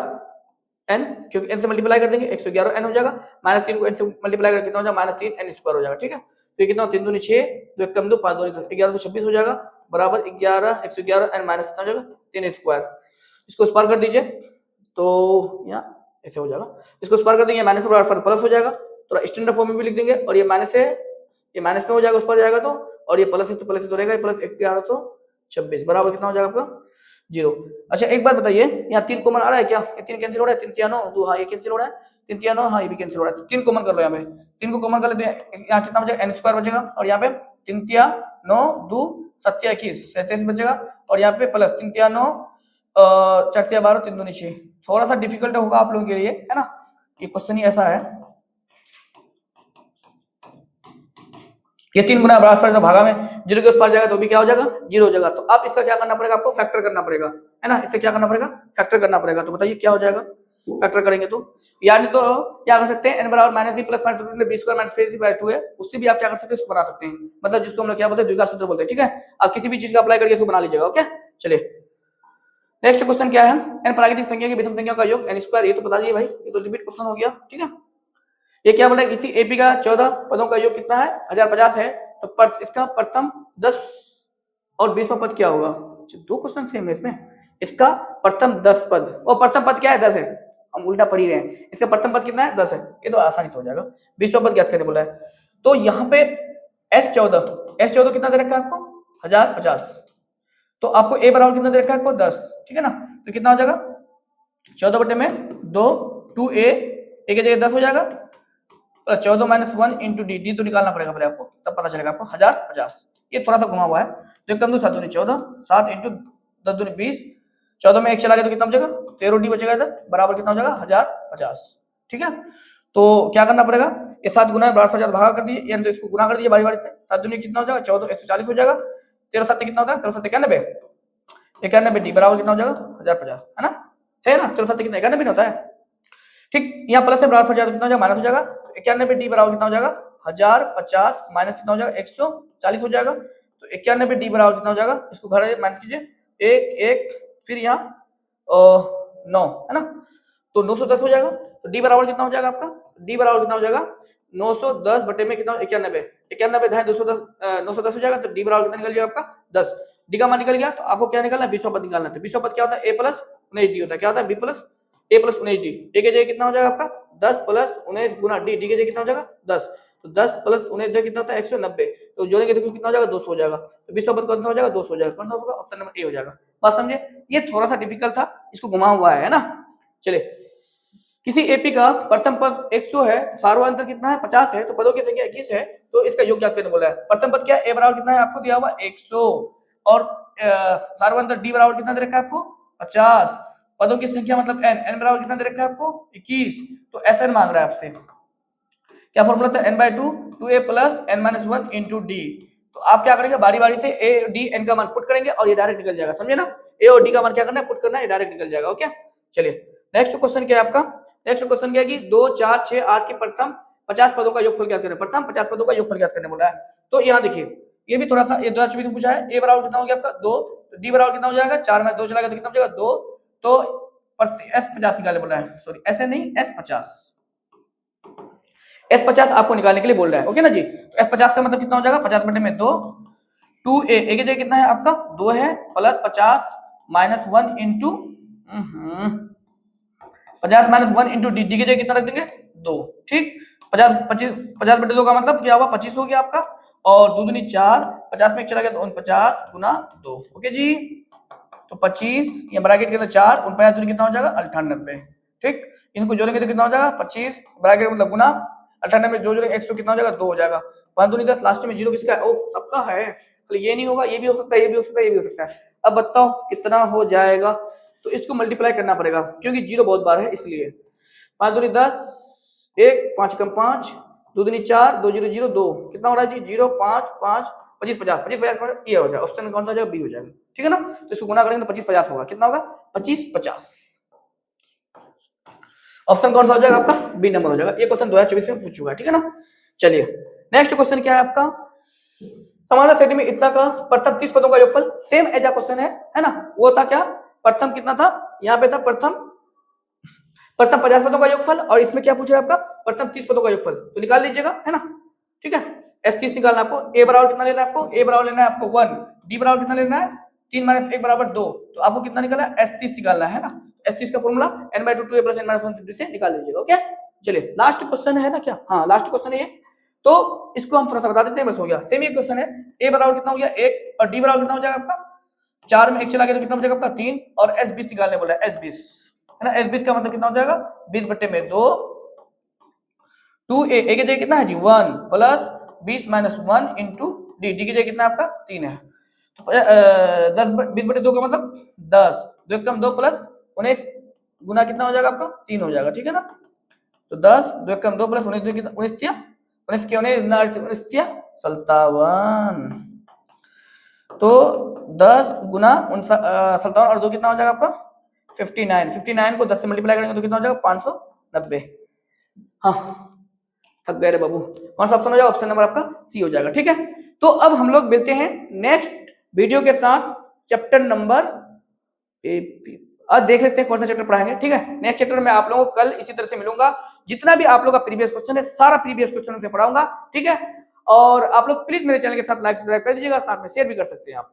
n, क्योंकि n से मल्टीप्लाई कर देंगे 111 n हो जाएगा, -3 को n से मल्टीप्लाई करके कितना हो जाएगा, -3 n स्क्वायर हो जाएगा। ठीक है, तो ये कितना, 3 दूनी 6, 2 1 कम 2 5 दूनी 10, 11 तो 26 हो जाएगा, बराबर 11 111 n माइनस कितना हो जाएगा, 3 स्क्वायर। इसको स्क्वायर कर दीजिए तो यहाँ ऐसे हो जाएगा, इसको स्क्वायर कर देंगे माइनस पर प्लस हो जाएगा, थोड़ा स्टैंडर्ड फॉर्म में भी लिख देंगे, और ये माइनस है, ये माइनस में हो जाएगा, उस पर जाएगा तो, और ये प्लस है तो प्लस तो रहेगा, प्लस 1126 बराबर कितना हो जाएगा आपका, 0। अच्छा एक बात बताइए, यहाँ 3 कॉमन आ रहा है क्या, ये 3 कैंसिल हो रहा है, 3 3 9 2, हाँ ये कैंसिल हो रहा है, 3 3 9, हाँ ये भी कैंसिल हो रहा है, 3 कॉमन कर लो, यहाँ पे 3 को कॉमन कर लेते हैं, यहाँ कितना बचेगा, n स्क्वायर बचेगा, और यहाँ पे 3 3 9 2 7 21 27 बचेगा, और यहाँ पे प्लस 3 3 9 4 3 12 3 दूनी 6। थोड़ा सा डिफिकल्ट होगा आप लोगों के लिए, है ना, ये क्वेश्चन ही ऐसा है। ये 3 गुना बराबर तो भागा में 0 के उस पार जाएगा तो भी क्या हो जाएगा, 0 हो जाएगा। तो आप इसका क्या करना पड़ेगा, आपको फैक्टर करना पड़ेगा, है ना, इससे क्या करना पड़ेगा, फैक्टर करना पड़ेगा। तो बताइए क्या हो जाएगा, फैक्टर करेंगे तो, यानी तो क्या कर सकते हैं, n बराबर minus b plus minus b square minus 3/2 है, उससे भी आप क्या कर सकते हैं, बना सकते हैं, मतलब जिसको हम लोग क्या बोलते हैं, द्विघात सूत्र बोलते हैं। ठीक है, आप किसी भी चीज का अप्लाई करके इसको बना लीजिएगा। ओके, चलिए नेक्स्ट क्वेश्चन क्या है, n प्राकृतिक संख्या की विषम संख्या का योग n स्क्वायर, ये तो बता दीजिए भाई, ये तो रिपीट क्वेश्चन हो गया। ठीक है, ये क्या बोला, किसी एपी का 14 पदों का योग कितना है, 1050 है, तो इसका प्रथम 10 और 20वां पद क्या होगा। दो क्वेश्चन सेम है इसमें, इसका प्रथम 10 पद, और प्रथम पद क्या है, 10 है, हम उल्टा पढ़ ही रहे हैं, इसका प्रथम पद कितना है, 10 है, ये तो आसानी से हो जाएगा। 20वां पद ज्ञात करने बोला है, तो यहाँ पे S14 कितना दे रखा है आपको, 1050, तो आपको a बराबर कितना दे रखा है आपको, 10। ठीक है ना, तो कितना हो जाएगा, 14 में 2 2a, a की जगह 10 हो जाएगा, 14 माइनस 1 इंटू डी तो निकालना पड़ेगा पहले आपको, तब पता चलेगा आपको 1050। ये थोड़ा सा घुमा हुआ है, तो एकदम 7 दूनी 14, 7 इंटू 10 दूनी 20, 14 में 1 चला गया तो कितना बचेगा, 13 डी बचेगा इधर, बराबर कितना हो जाएगा, 1050। ठीक है, तो क्या करना पड़ेगा, ये 7 गुना बराबर 50 भागा कर दीजिए, यानी तो इसको गुना कर दीजिए बारी बारी से, 7 दूनी कितना हो जाएगा, 14 140 हो जाएगा, 13 7 कितना होता है, 13 7 91, 91 डी बराबर कितना हो जाएगा, 1050, है ना, सही है ना, 13 7 कितना 91 होता है। ठीक, यहाँ प्लस में बराबर हो जाएगा, कितना हो जाएगा, माइनस हो जाएगा, 91 डी बराबर कितना हो जाएगा, 1050 माइनस कितना हो जाएगा, 140 हो जाएगा, तो 91 डी बराबर कितना हो जाएगा, इसको घर माइनस कीजिए, 1 1 फिर यहाँ 9, है ना, तो 910 हो जाएगा, तो डी बराबर कितना हो जाएगा आपका, डी बराबर कितना हो जाएगा, 910 बटे में कितना, 91 धाए 210 910 हो जाएगा, तो डी बराबर कितना निकल जाएगा आपका, 10। डी का मान निकल गया, तो आपको क्या निकालना है, 20वां पद निकालना है। 20वां पद क्या होता है, a प्लस 19 डी होता है, क्या होता है, b plus a plus 19 d, a के जगह कितना हो जाएगा आपका, 10 प्लस 19 गुना डी, डी के जगह कितना हो जाएगा, 10, तो 10 प्लस 19 कितना होता है, 190, तो जोड़ेंगे तो कितना हो जाएगा, 200 हो जाएगा, तो 20वां पद कौन सा हो जाएगा, 200 हो जाएगा, कौन सा होगा, ऑप्शन नंबर ए हो जाएगा। बात समझे, ये थोड़ा सा डिफिकल्ट था, इसको घुमा हुआ है ना। चलिए, किसी एपी का प्रथम पद 100 है, सार्वधातुक कितना है, 50 है, तो पदों की संख्या 21 है, तो इसका योग ज्ञात करने बोला है। प्रथम पद क्या है, a बराबर कितना है आपको दिया हुआ 100, और सार्वधातुक डी बराबर कितना दे रखा है आपको, 50, पदों की संख्या मतलब n बराबर कितना दे रखा है आपको, 21, तो Sn मांग रहा है आपसे, क्या फॉर्मूला था, n/2 2a plus n-1 into D. तो आप क्या करेंगे, बारी बारी से a d n का मान पुट करेंगे और ये डायरेक्ट निकल जाएगा, समझे ना, a और d का मान क्या करना है, पुट करना है, ये डायरेक्ट निकल जाएगा। ओके, चलिए नेक्स्ट क्वेश्चन क्या है आपका, नेक्स्ट क्वेश्चन क्या है कि 2 4 6 8 के प्रथम 50 पदों का योगफल ज्ञात करें, प्रथम 50 पदों का योगफल ज्ञात करने बोला है। तो यहाँ देखिए, ये भी थोड़ा सा, ये 2024 में पूछा है, a बराबर कितना हो गया आपका 2, तो d बराबर कितना हो जाएगा, 4 में 2 चला गया तो कितना हो जाएगा 2, तो S50 निकालने बोला है, सॉरी ऐसे नहीं, S50 आपको निकालने के लिए बोल रहा है। ओके ना जी, तो S50 का मतलब कितना हो जाएगा, 50 बटे में 2, 2a, a की जगह कितना है आपका 2 है, plus 50 minus 1 into 50 minus 1 into d, d की जगह कितना रख देंगे 2। ठीक, 50 बटे 2 का मतलब क्या हुआ, 25 हो गया आपका, और 2 दूनी 4, 50 में 1 चला गया तो 49 गुना 2। ओके जी, तो 25 या ब्रैकेट के अंदर 4, 49 दूनी कितना हो जाएगा 98। ठीक, इनको जोड़ेंगे तो कितना हो जाएगा 25, ब्रैकेट मतलब गुना 98 जो जोड़ेंगे 100 कितना हो जाएगा 2 हो जाएगा, 5 दूनी 10, लास्ट में 0 किसका है, ओ सबका है, ये नहीं होगा, ये भी हो सकता है, ये भी हो सकता है, ये भी हो सकता है। अब बताओ कितना हो जाएगा, तो इसको मल्टीप्लाई करना पड़ेगा क्योंकि 0 बहुत बार है, इसलिए 5 दूनी 10, 1 5 कम 5, 2 दूनी 4, 2 0 0 2, कितना हो रहा है जी 0 5 5 25 50, 25 50 ये हो जाएगा, ऑप्शन कौन सा हो जाएगा, बी हो जाएगा। ठीक है ना, तो इसको गुना करेंगे तो 25 50 होगा, कितना होगा 25 50, ऑप्शन कौन सा हो जाएगा आपका, बी नंबर हो जाएगा। ये क्वेश्चन 2024 में पूछ चुका है। ठीक है ना, चलिए नेक्स्ट क्वेश्चन क्या है आपका, समानता सेट में इतना का प्रथम 30 पदों का योगफल सेम एज अ क्वेश्चन है ना। वो था क्या, प्रथम कितना था, यहाँ पे था प्रथम 50 पदों का योगफल, और इसमें क्या पूछा आपका, प्रथम 30 पदों का योगफल, तो निकाल लीजिएगा, है ना। ठीक है, S30 निकालना आपको, ए बराबर कितना लेना है आपको, ए बराबर लेना है आपको 1, डी बराबर कितना लेना है 3 - 1 बराबर 2, तो आपको कितना निकालना है S30 निकालना है ना। S30 का फॉर्मूला n/2 2a + n - 1 से निकाल लीजिएगा। ओके, चलिए लास्ट क्वेश्चन है ना क्या, हाँ लास्ट क्वेश्चन है ये, तो इसको हम थोड़ा सा बता देते हैं, बस हो गया। सेम ये क्वेश्चन है, ए बराबर कितना हो गया 1 और डी बराबर कितना हो जाएगा आपका 4 में 1 चला गया तो कितना हो जाएगा आपका 3, और S20 निकालने बोला है, S20 है ना। S20 का मतलब कितना हो जाएगा 20/2, 2a a की जगह कितना है जी 1 प्लस 20 - 1 इंटू डी, डी की जगह कितना आपका 3 है, तो 20/2 का मतलब 10, 2 एकम 2 प्लस 19 गुना कितना हो जाएगा आपका 3 हो जाएगा, ठीक है ना। तो 10 2 एकम 2 प्लस 19 कितना 19 तिया 19 के 19 तिया 57, तो 10 गुना 57 और 2 कितना हो जाएगा आपका 59, 59 को 10 से मल्टीप्लाई करेंगे तो कितना हो जाएगा 590। हाँ थक गए रे बाबू, कौन सा ऑप्शन हो जाएगा, ऑप्शन नंबर आपका सी हो जाएगा। ठीक है, तो अब हम लोग मिलते हैं नेक्स्ट वीडियो के साथ चैप्टर नंबर आज देख लेते हैं कौन सा चैप्टर पढ़ाएंगे। ठीक है, नेक्स्ट चैप्टर में आप लोगों को कल इसी तरह से मिलूंगा, जितना भी आप लोग का प्रीवियस क्वेश्चन है सारा प्रीवियस क्वेश्चन से पढ़ाऊंगा। ठीक है, और आप लोग प्लीज मेरे चैनल के साथ लाइक सब्सक्राइब कर दीजिएगा, साथ में शेयर भी कर सकते हैं आप।